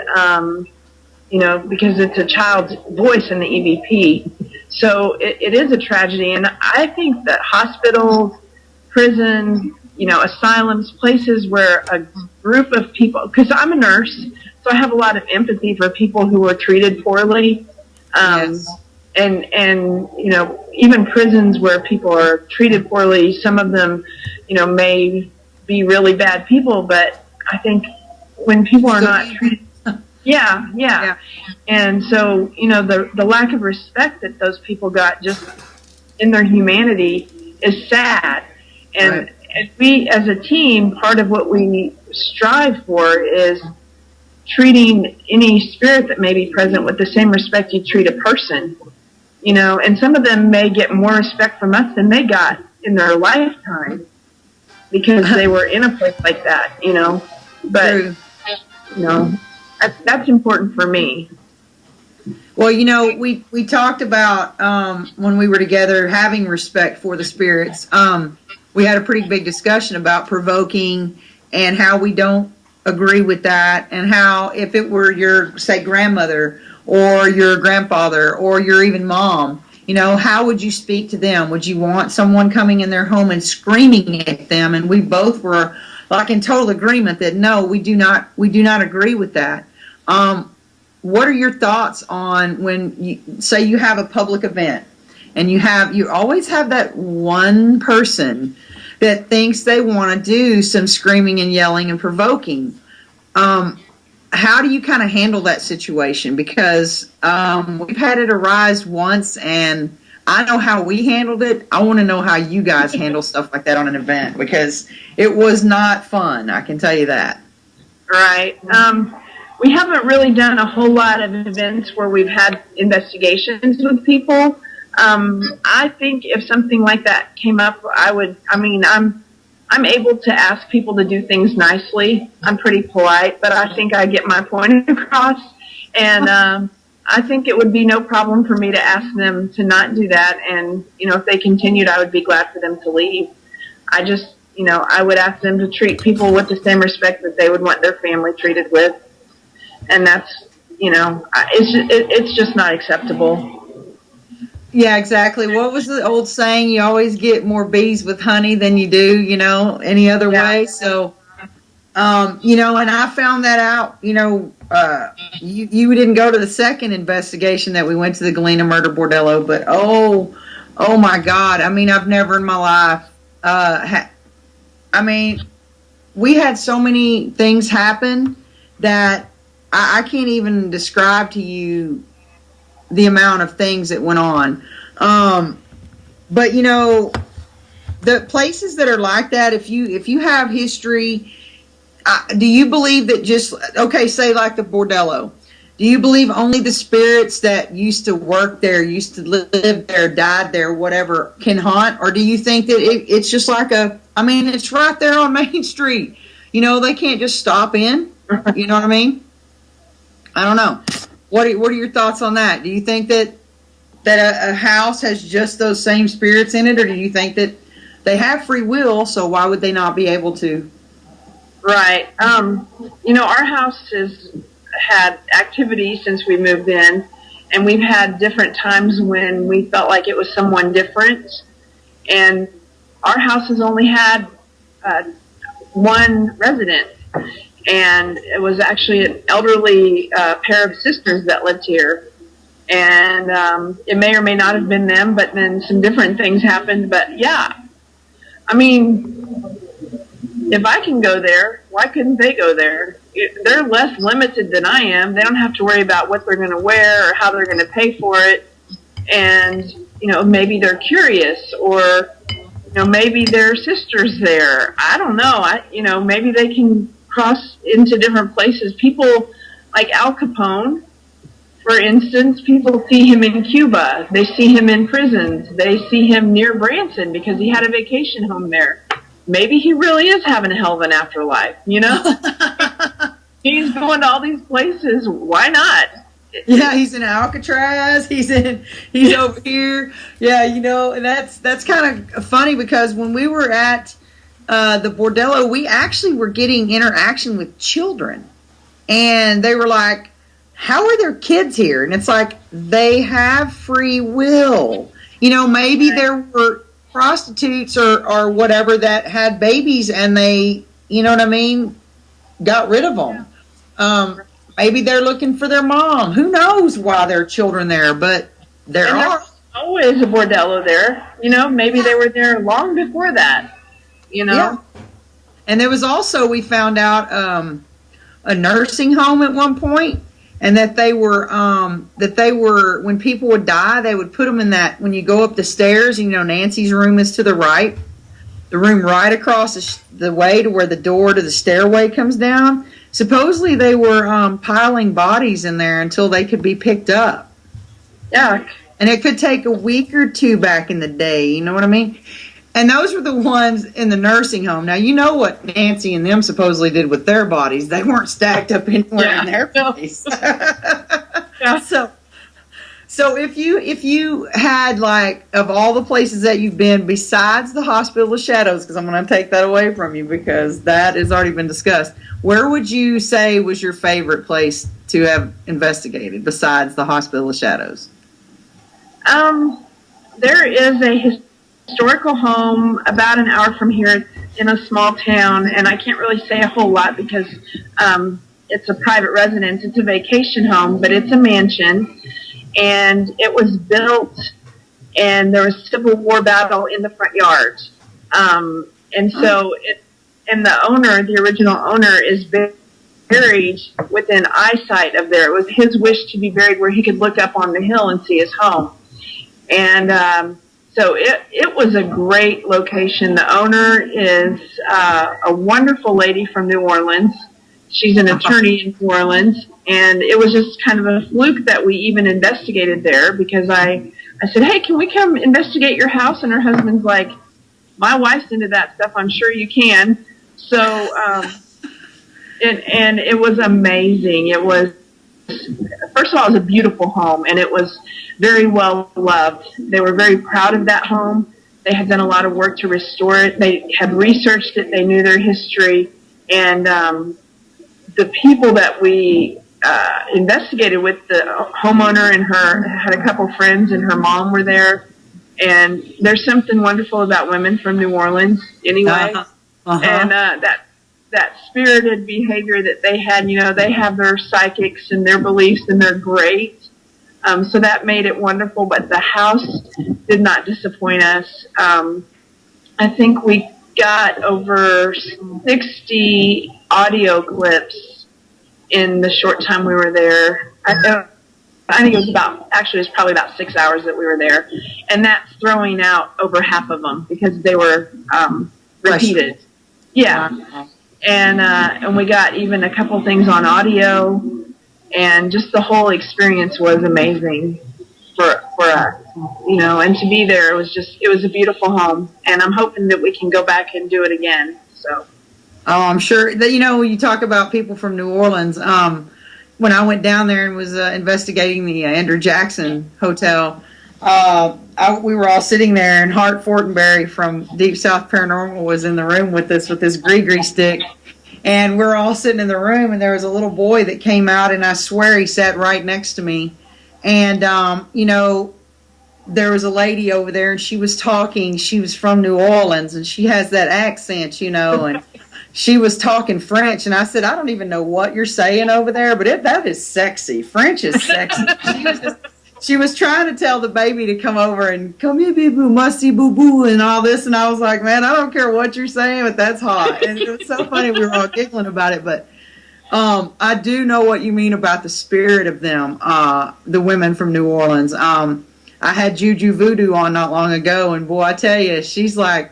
S2: because it's a child's voice in the EVP. So it is a tragedy, and I think that hospitals, prisons, asylums, places where a group of people, because I'm a nurse, so I have a lot of empathy for people who are treated poorly.
S1: Yes.
S2: And even prisons where people are treated poorly, some of them, may be really bad people, but I think when people are not treated, yeah. And so, the lack of respect that those people got just in their humanity is sad. And we, as a team, part of what we strive for is treating any spirit that may be present with the same respect you treat a person. And some of them may get more respect from us than they got in their lifetime because they were in a place like that, But, that's important for me.
S1: Well, we talked about when we were together having respect for the spirits. We had a pretty big discussion about provoking and how we don't agree with that, and how if it were your, say, grandmother or your grandfather or your even mom, how would you speak to them? Would you want someone coming in their home and screaming at them? And we both were like in total agreement that no, we do not agree with that. What are your thoughts on when you say you have a public event and you always have that one person that thinks they want to do some screaming and yelling and provoking? How do you kind of handle that situation? Because we've had it arise once, and I know how we handled it. I want to know how you guys handle stuff like that on an event, because it was not fun. I can tell you that.
S2: Right. We haven't really done a whole lot of events where we've had investigations with people. I think if something like that came up, I'm able to ask people to do things nicely. I'm pretty polite, but I think I get my point across. And I think it would be no problem for me to ask them to not do that. And, if they continued, I would be glad for them to leave. I just, I would ask them to treat people with the same respect that they would want their family treated with. And that's, it's just not acceptable.
S1: Yeah, exactly. What was the old saying? You always get more bees with honey than you do, any other way. So, and I found that out, you didn't go to the second investigation that we went to, the Galena Murder Bordello, but oh my God. I've never in my life, we had so many things happen that I can't even describe to you the amount of things that went on. But the places that are like that, if you have history, do you believe that say like the bordello, do you believe only the spirits that used to work there, used to live there, died there, whatever, can haunt? Or do you think that it's just like it's right there on Main Street, they can't just stop in, you know what I mean? I don't know. What are your thoughts on that? Do you think that a house has just those same spirits in it, or do you think that they have free will, so why would they not be able to?
S2: Right. Our house has had activity since we moved in, and we've had different times when we felt like it was someone different. And our house has only had one resident. And it was actually an elderly pair of sisters that lived here. And it may or may not have been them, but then some different things happened. But yeah, if I can go there, why couldn't they go there? They're less limited than I am. They don't have to worry about what they're going to wear or how they're going to pay for it. And, maybe they're curious, or, maybe their sister's there. I don't know. Maybe they can cross into different places. People like Al Capone, for instance, people see him in Cuba. They see him in prisons. They see him near Branson because he had a vacation home there. Maybe he really is having a hell of an afterlife, He's going to all these places. Why not?
S1: Yeah, he's in Alcatraz. He's over here. Yeah, and that's kind of funny because when we were at the bordello, we actually were getting interaction with children, and they were like, "How are their kids here?" And it's like they have free will. Maybe there were prostitutes or whatever that had babies, and they, you know what I mean, got rid of them. Maybe they're looking for their mom. Who knows why there are children there, but there are.
S2: Always a bordello there. Maybe they were there long before that.
S1: Yeah. And there was also, we found out, a nursing home at one point, and that they were, when people would die, they would put them in that, when you go up the stairs, Nancy's room is to the right, the room right across the way to where the door to the stairway comes down. Supposedly they were piling bodies in there until they could be picked up.
S2: Yeah.
S1: And it could take a week or two back in the day, you know what I mean? And those were the ones in the nursing home. Now, you know what Nancy and them supposedly did with their bodies. They weren't stacked up anywhere in their place.
S2: Yeah.
S1: So if you had, like, of all the places that you've been, besides the Hospital of Shadows, because I'm going to take that away from you because that has already been discussed, where would you say was your favorite place to have investigated besides the Hospital of Shadows?
S2: There is a historical home about an hour from here in a small town, and I can't really say a whole lot because it's a private residence. It's a vacation home, but it's a mansion, and it was built, and there was a Civil War battle in the front yard. And so the owner, the original owner, is buried within eyesight of there. It was his wish to be buried where he could look up on the hill and see his home. And so it was a great location. The owner is a wonderful lady from New Orleans. She's an attorney in New Orleans. And it was just kind of a fluke that we even investigated there because I said, "Hey, can we come investigate your house?" And her husband's like, "My wife's into that stuff. I'm sure you can." So, and it was amazing. It was, first of all, it was a beautiful home, and it was very well loved. They were very proud of that home. They had done a lot of work to restore it. They had researched it. They knew their history. And the people that we investigated with, the homeowner and her, had a couple friends, and her mom were there. And there's something wonderful about women from New Orleans anyway. And that spirited behavior that they had, they have their psychics and their beliefs, and they're great. So that made it wonderful, but the house did not disappoint us. I think we got over 60 audio clips in the short time we were there. I think it was probably about 6 hours that we were there. And that's throwing out over half of them because they were repeated. Yeah. And we got even a couple things on audio, and just the whole experience was amazing for us, and to be there, it was a beautiful home, and I'm hoping that we can go back and do it again. So.
S1: Oh, I'm sure that, when you talk about people from New Orleans, when I went down there and was investigating the Andrew Jackson Hotel, we were all sitting there, and Hart Fortenberry from Deep South Paranormal was in the room with us with his gree stick, and we're all sitting in the room, and there was a little boy that came out, and I swear he sat right next to me, and there was a lady over there, and she was talking. She was from New Orleans, and she has that accent, and she was talking French, and I said, "I don't even know what you're saying over there, but that is sexy. French is sexy." She was trying to tell the baby to come over and come here, baby, musty boo boo, and all this, and I was like, "Man, I don't care what you're saying, but that's hot." And it was so funny. We were all giggling about it, but I do know what you mean about the spirit of them, the women from New Orleans. I had Juju Voodoo on not long ago, and boy, I tell you, she's like,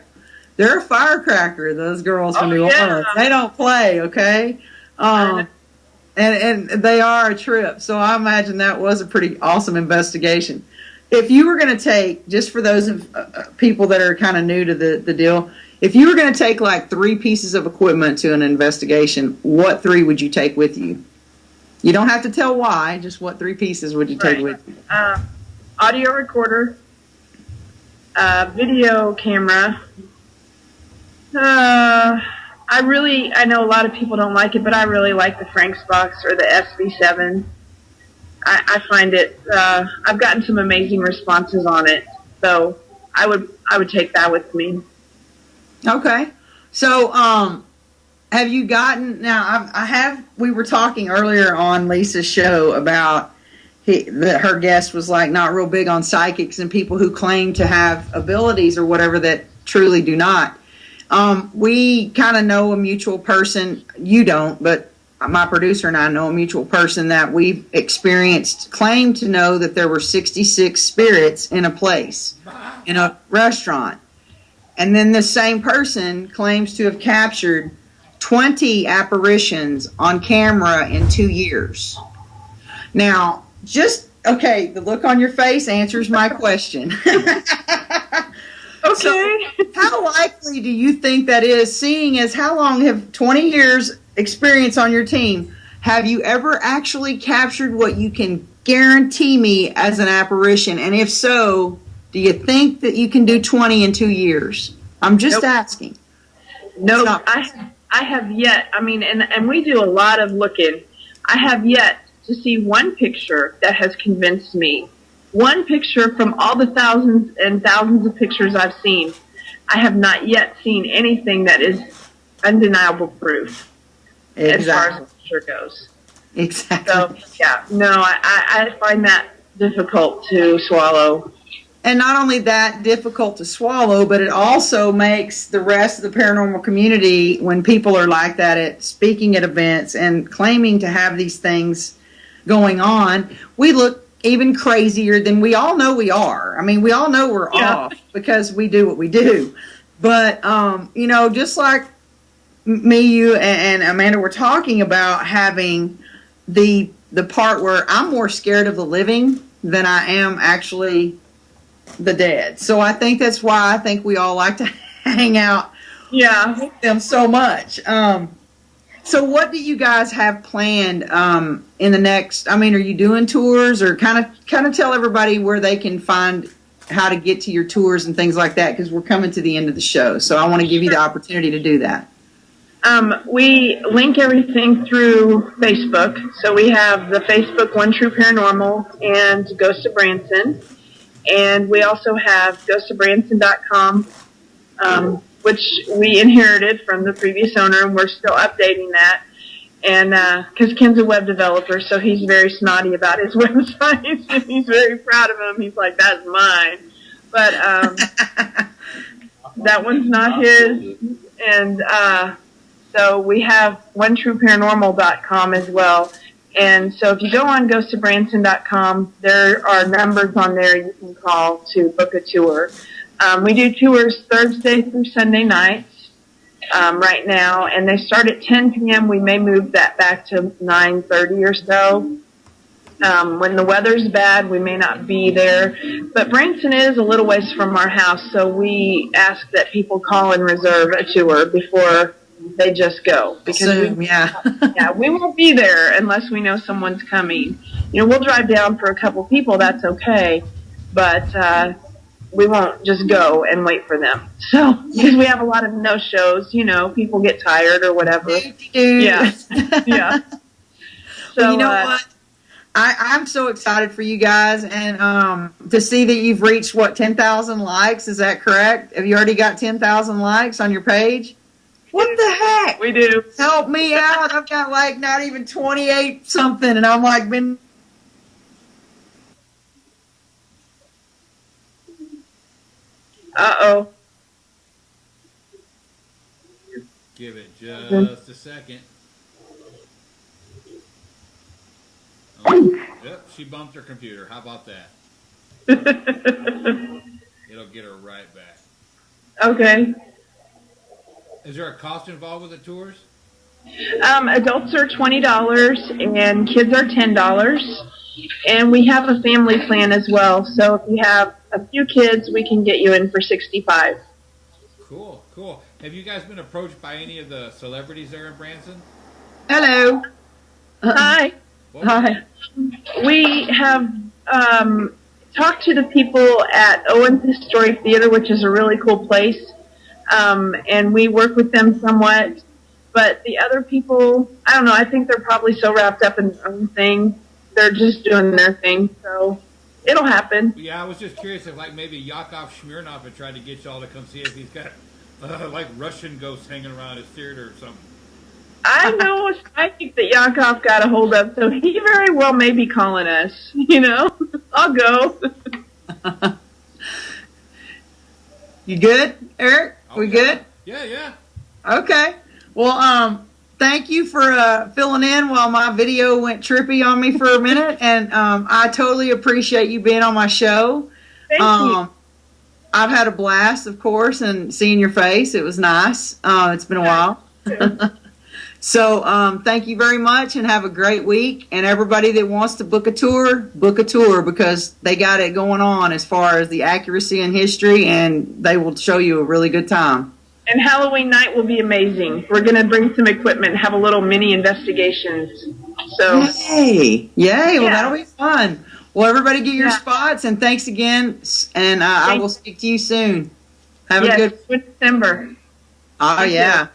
S1: they're a firecracker, those girls from New Orleans. They don't play, okay? And they are a trip. So I imagine that was a pretty awesome investigation. If you were going to take, just for those people that are kind of new to the deal, if you were going to take like 3 pieces of equipment to an investigation, what 3 would you take with you? You don't have to tell why. Just what 3 pieces would you take with you?
S2: Audio recorder, video camera. I know a lot of people don't like it, but I really like the Frank's box or the SB7. I find it, I've gotten some amazing responses on it, so I would take that with me.
S1: Okay. So, have you gotten, now we were talking earlier on Lisa's show about that her guest was like not real big on psychics and people who claim to have abilities or whatever that truly do not. We kind of know a mutual person. You don't, but my producer and I know a mutual person that we've experienced claimed to know that there were 66 spirits in a place, in a restaurant. And then the same person claims to have captured 20 apparitions on camera in 2 years. Now, the look on your face answers my question.
S2: Okay.
S1: So, how likely do you think that is, seeing as how long have 20 years experience on your team, have you ever actually captured what you can guarantee me as an apparition? And if so, do you think that you can do 20 in 2 years? I'm just asking.
S2: No, I have yet. I mean, and we do a lot of looking. I have yet to see one picture that has convinced me. One picture from all the thousands and thousands of pictures I've seen. I have not yet seen anything that is undeniable proof. Exactly. As far as the picture goes.
S1: Exactly.
S2: So, yeah, no, I find that difficult to swallow.
S1: And not only that, difficult to swallow, but it also makes the rest of the paranormal community, when people are like that at speaking at events and claiming to have these things going on, we look even crazier than we all know we are. I mean, we all know we're off because we do what we do. But, just like me, you, and Amanda were talking about having the part where I'm more scared of the living than I am actually the dead. So I think that's why I think we all like to hang out with them so much. So what do you guys have planned in the next, are you doing tours, or kind of tell everybody where they can find how to get to your tours and things like that, because we're coming to the end of the show. So I want to give you the opportunity to do that.
S2: We link everything through Facebook. So we have the Facebook One True Paranormal and Ghost of Branson. And we also have Death10, which we inherited from the previous owner, and we're still updating that. And because Ken's a web developer, so he's very snotty about his website, and he's very proud of him. He's like, that's mine. But that one's not his. And so we have OneTrueParanormal.com as well. And so if you go on GhostofBranson.com, there are numbers on there you can call to book a tour. We do tours Thursday through Sunday nights right now, and they start at 10 p.m. We may move that back to 9:30 or so. When the weather's bad, we may not be there. But Branson is a little ways from our house, so we ask that people call and reserve a tour before they just go. Because we won't be there unless we know someone's coming. We'll drive down for a couple people, that's okay. But we won't just go and wait for them. So, because we have a lot of no-shows, people get tired or whatever. Yeah. Yeah. So,
S1: well, what? I'm so excited for you guys, and to see that you've reached, 10,000 likes, is that correct? Have you already got 10,000 likes on your page? What the heck?
S2: We do.
S1: Help me out. I've got not even 28 something, and I'm been.
S2: Uh-oh.
S3: Give it just a second. Oh, yep, she bumped her computer. How about that? It'll get her right back.
S2: Okay.
S3: Is there a cost involved with the tours?
S2: Adults are $20 and kids are $10. And we have a family plan as well. So if you have a few kids, we can get you in for $65.
S3: Cool, cool. Have you guys been approached by any of the celebrities there in Branson?
S1: Hello.
S2: Hi. Hi. We have talked to the people at Owens Historic Theater, which is a really cool place, and we work with them somewhat. But the other people, I don't know, I think they're probably so wrapped up in their own thing. They're just doing their thing, so it'll happen.
S3: Yeah, I was just curious if, like, maybe Yakov Smirnoff had tried to get y'all to come see if he's got, like, Russian ghosts hanging around his theater or something.
S2: I know a psychic that Yakov got a hold of, so he very well may be calling us, you know? I'll go.
S1: You good, Eric? We good?
S3: Yeah.
S1: Okay. Well, thank you for filling in while my video went trippy on me for a minute, and I totally appreciate you being on my show.
S2: Thank you.
S1: I've had a blast, of course, and seeing your face. It was nice. It's been a while. So thank you very much, and have a great week. And everybody that wants to book a tour because they got it going on as far as the accuracy and history, and they will show you a really good time.
S2: And Halloween night will be amazing. We're going to bring some equipment and have a little mini investigations. So,
S1: Yay! Well, that'll be fun. Well, everybody get your spots, and thanks again. And I will speak to you soon. Have a good
S2: December.
S1: Oh, yeah.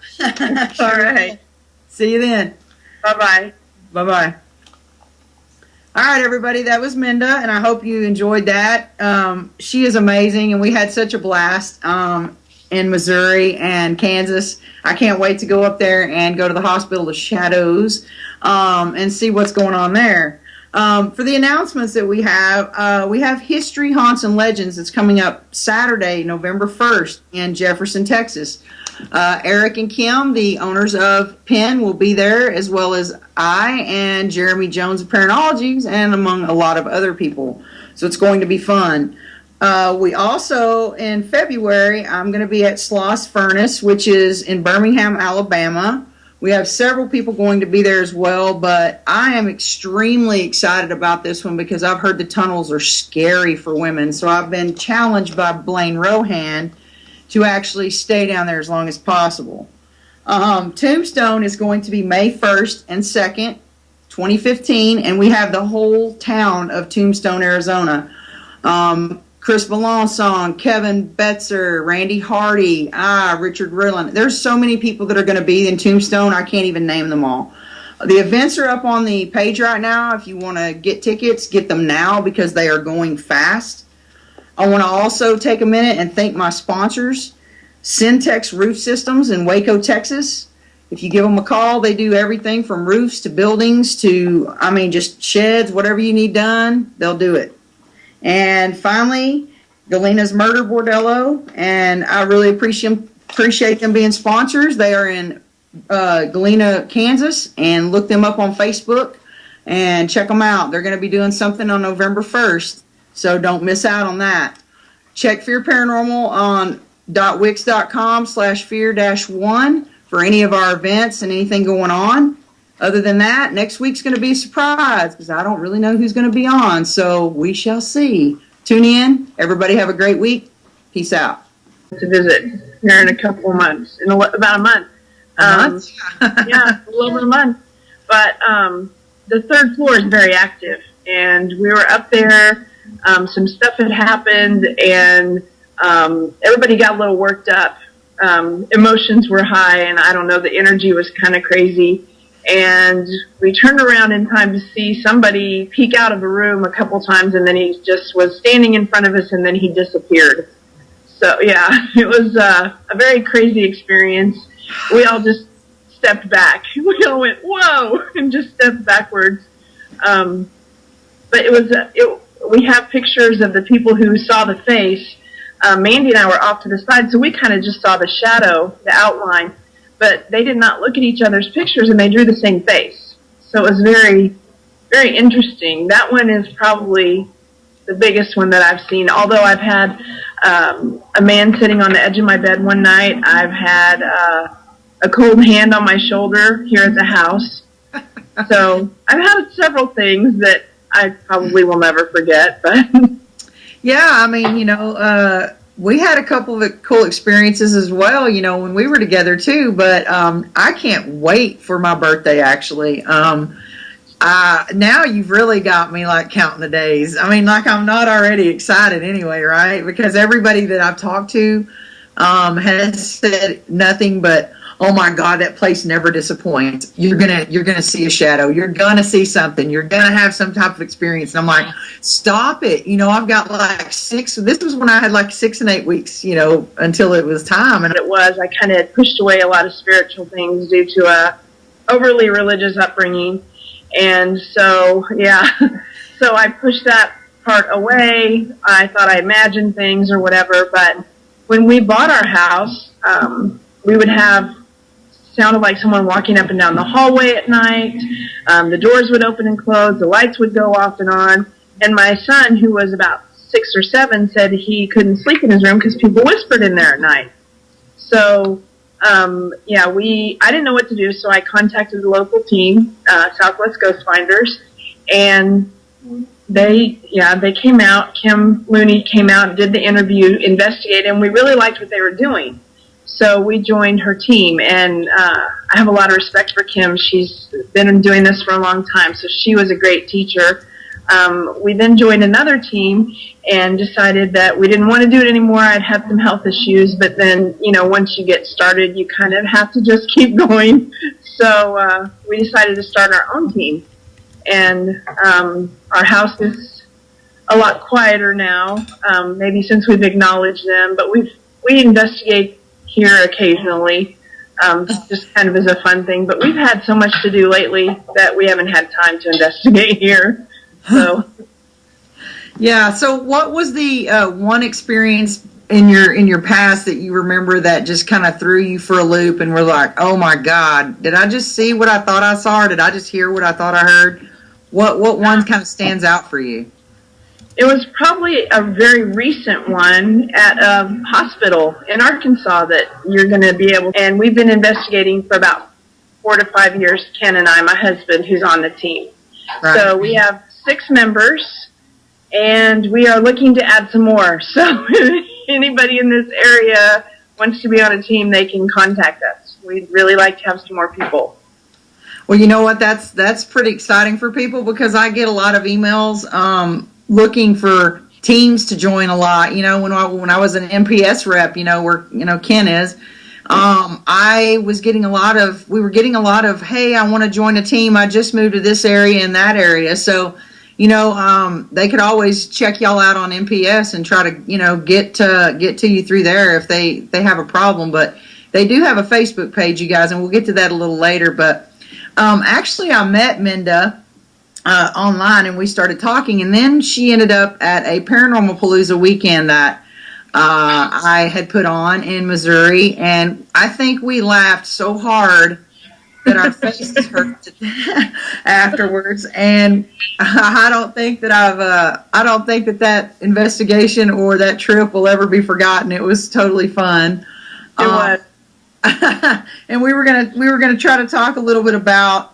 S2: All right.
S1: See you then.
S2: Bye-bye.
S1: Bye-bye. All right, everybody. That was Minda, and I hope you enjoyed that. She is amazing, and we had such a blast in Missouri and Kansas. I can't wait to go up there and go to the Hospital of Shadows and see what's going on there. For the announcements that we have History, Haunts, and Legends that's coming up Saturday, November 1st in Jefferson, Texas. Eric and Kim, the owners of Penn, will be there, as well as I and Jeremy Jones of Paranologies, and among a lot of other people. So it's going to be fun. We also, in February, I'm going to be at Sloss Furnace, which is in Birmingham, Alabama. We have several people going to be there as well, but I am extremely excited about this one because I've heard the tunnels are scary for women. So I've been challenged by Blaine Rohan to actually stay down there as long as possible. Tombstone is going to be May 1st and 2nd, 2015, and we have the whole town of Tombstone, Arizona. Chris Melanson, Kevin Betzer, Randy Hardy, Richard Ridland. There's so many people that are going to be in Tombstone, I can't even name them all. The events are up on the page right now. If you want to get tickets, get them now because they are going fast. I want to also take a minute and thank my sponsors, Syntex Roof Systems in Waco, Texas. If you give them a call, they do everything from roofs to buildings to, just sheds, whatever you need done, they'll do it. And finally, Galena's Murder Bordello, and I really appreciate them being sponsors. They are in Galena, Kansas, and look them up on Facebook and check them out. They're going to be doing something on November 1st, so don't miss out on that. Check Fear Paranormal on .wix.com/fear-1 for any of our events and anything going on. Other than that, next week's going to be a surprise because I don't really know who's going to be on, so we shall see. Tune in. Everybody have a great week. Peace out.
S2: To visit here in a couple of months, in about a month. Yeah, a little over a month. But the third floor is very active, and we were up there. Some stuff had happened, and everybody got a little worked up. Emotions were high, and I don't know, the energy was kind of crazy. And we turned around in time to see somebody peek out of a room a couple times, and then he just was standing in front of us, and then he disappeared. So, yeah, it was a very crazy experience. We all just stepped back. We all went, whoa, and just stepped backwards. But we have pictures of the people who saw the face. Mandy and I were off to the side, so we kind of just saw the shadow, the outline. But they did not look at each other's pictures, and they drew the same face. So it was very, very interesting. That one is probably the biggest one that I've seen. Although I've had a man sitting on the edge of my bed one night. I've had a cold hand on my shoulder here at the house. So I've had several things that I probably will never forget. But
S1: yeah, we had a couple of cool experiences as well, when we were together too, but I can't wait for my birthday, actually. I Now you've really got me like counting the days. I mean, like I'm not already excited anyway, right? Because everybody that I've talked to has said nothing but, "Oh my God, that place never disappoints. You're gonna see a shadow. You're gonna see something. You're gonna have some type of experience." And I'm like, "Stop it!" I've got like 6. This was when I had like 6 and 8 weeks. Until it was time. And
S2: it was, I kind of pushed away a lot of spiritual things due to a overly religious upbringing. And so, yeah, so I pushed that part away. I thought I imagined things or whatever, but when we bought our house, we would have sounded like someone walking up and down the hallway at night. The doors would open and close. The lights would go off and on. And my son, who was about 6 or 7, said he couldn't sleep in his room because people whispered in there at night. So, I didn't know what to do, so I contacted the local team, Southwest Ghost Finders, and they came out. Kim Looney came out and did the interview, investigated, and we really liked what they were doing. So we joined her team, and I have a lot of respect for Kim. She's been doing this for a long time, so she was a great teacher. We then joined another team and decided that we didn't want to do it anymore. I'd had some health issues, but then, once you get started, you kind of have to just keep going. So we decided to start our own team. And our house is a lot quieter now, maybe since we've acknowledged them, but we investigate here occasionally, just kind of as a fun thing. But we've had so much to do lately that we haven't had time to investigate here. So,
S1: yeah. So, what was the one experience in your past that you remember that just kind of threw you for a loop and were like, "Oh my God, did I just see what I thought I saw, or did I just hear what I thought I heard?" What one kind of stands out for you?
S2: It was probably a very recent one at a hospital in Arkansas that you're going to be able. And we've been investigating for about 4 to 5 years. Ken and I, my husband, who's on the team. Right. So we have 6 members, and we are looking to add some more. So if anybody in this area wants to be on a team, they can contact us. We'd really like to have some more people.
S1: Well, you know what? That's pretty exciting for people, because I get a lot of emails looking for teams to join a lot. When I was an MPS rep, where Ken is, we were getting a lot of, "Hey, I want to join a team. I just moved to this area and that area." So, they could always check y'all out on MPS and try to, get to you through there if they have a problem. But they do have a Facebook page, you guys, and we'll get to that a little later. But actually, I met Minda online, and we started talking, and then she ended up at a Paranormal Palooza weekend that I had put on in Missouri, and I think we laughed so hard that our faces hurt afterwards. And I don't think that investigation or that trip will ever be forgotten. It was totally fun.
S2: It was.
S1: And we were gonna try to talk a little bit about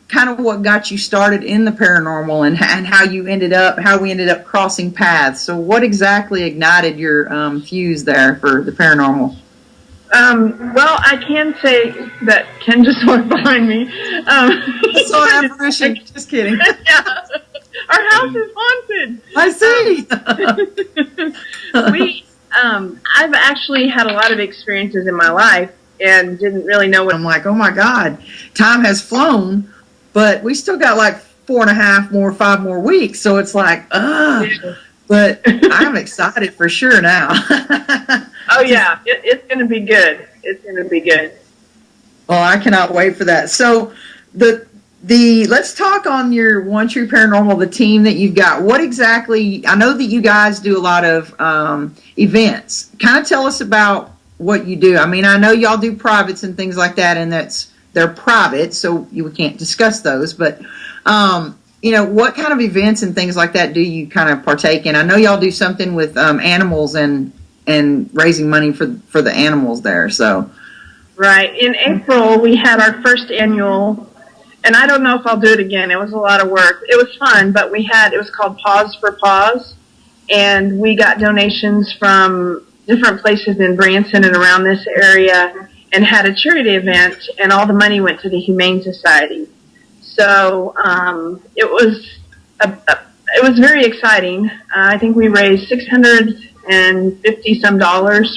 S1: kind of what got you started in the paranormal and how we ended up crossing paths. So what exactly ignited your fuse there for the paranormal?
S2: Well, I can say that Ken just walked behind me.
S1: So an apparition. Just kidding.
S2: Yeah. Our house is haunted.
S1: I see.
S2: I've actually had a lot of experiences in my life and didn't really know what.
S1: I'm like, oh my God, time has flown, but we still got like 5 more weeks. So it's like, but I'm excited for sure now.
S2: Oh yeah, it's going to be good. It's going to be good.
S1: Well, I cannot wait for that. So let's talk on your One True Paranormal, the team that you've got. What exactly, I know that you guys do a lot of events. Kind of tell us about what you do. I mean, I know y'all do privates and things like that, and they're private, so we can't discuss those, but what kind of events and things like that do you kind of partake in? I know y'all do something with animals and raising money for the animals there. So,
S2: right. In April, we had our first annual, and I don't know if I'll do it again. It was a lot of work. It was fun, but it was called Pause for Pause, and we got donations from different places in Branson and around this area and had a charity event, and all the money went to the Humane Society. So it was very exciting. I think we raised $650 some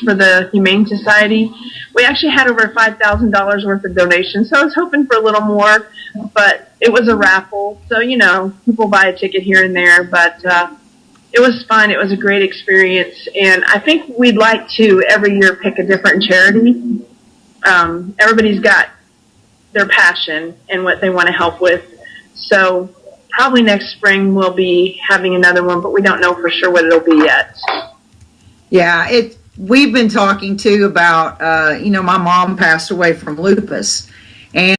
S2: for the Humane Society. We actually had over $5,000 worth of donations, so I was hoping for a little more, but it was a raffle, so people buy a ticket here and there, but it was fun. It was a great experience, and I think we'd like to every year pick a different charity. Everybody's got their passion and what they want to help with, so probably next spring we'll be having another one, but we don't know for sure what it'll be yet.
S1: Yeah, we've been talking too about, my mom passed away from lupus, and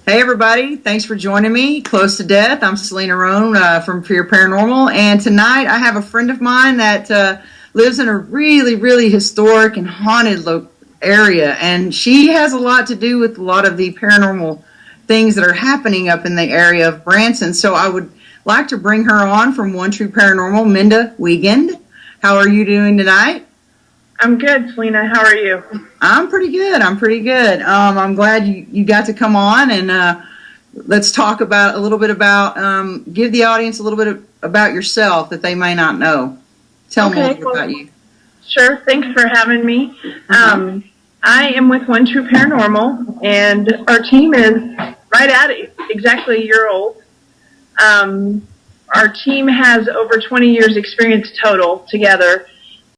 S1: hey everybody, thanks for joining me. Close to Death. I'm Selena Roane from Pure Paranormal, and tonight I have a friend of mine that lives in a really, really historic and haunted area, and she has a lot to do with a lot of the paranormal things that are happening up in the area of Branson. So I would like to bring her on from One True Paranormal, Minda Weigand. How are you doing tonight?
S2: I'm good, Selena. How are you?
S1: I'm pretty good. I'm glad you got to come on, and let's talk about a little bit about, give the audience a little bit about yourself that they may not know. Tell them a little bit about you.
S2: Sure. Thanks for having me. I am with One True Paranormal, and our team is right at exactly a year old. Our team has over 20 years experience total together.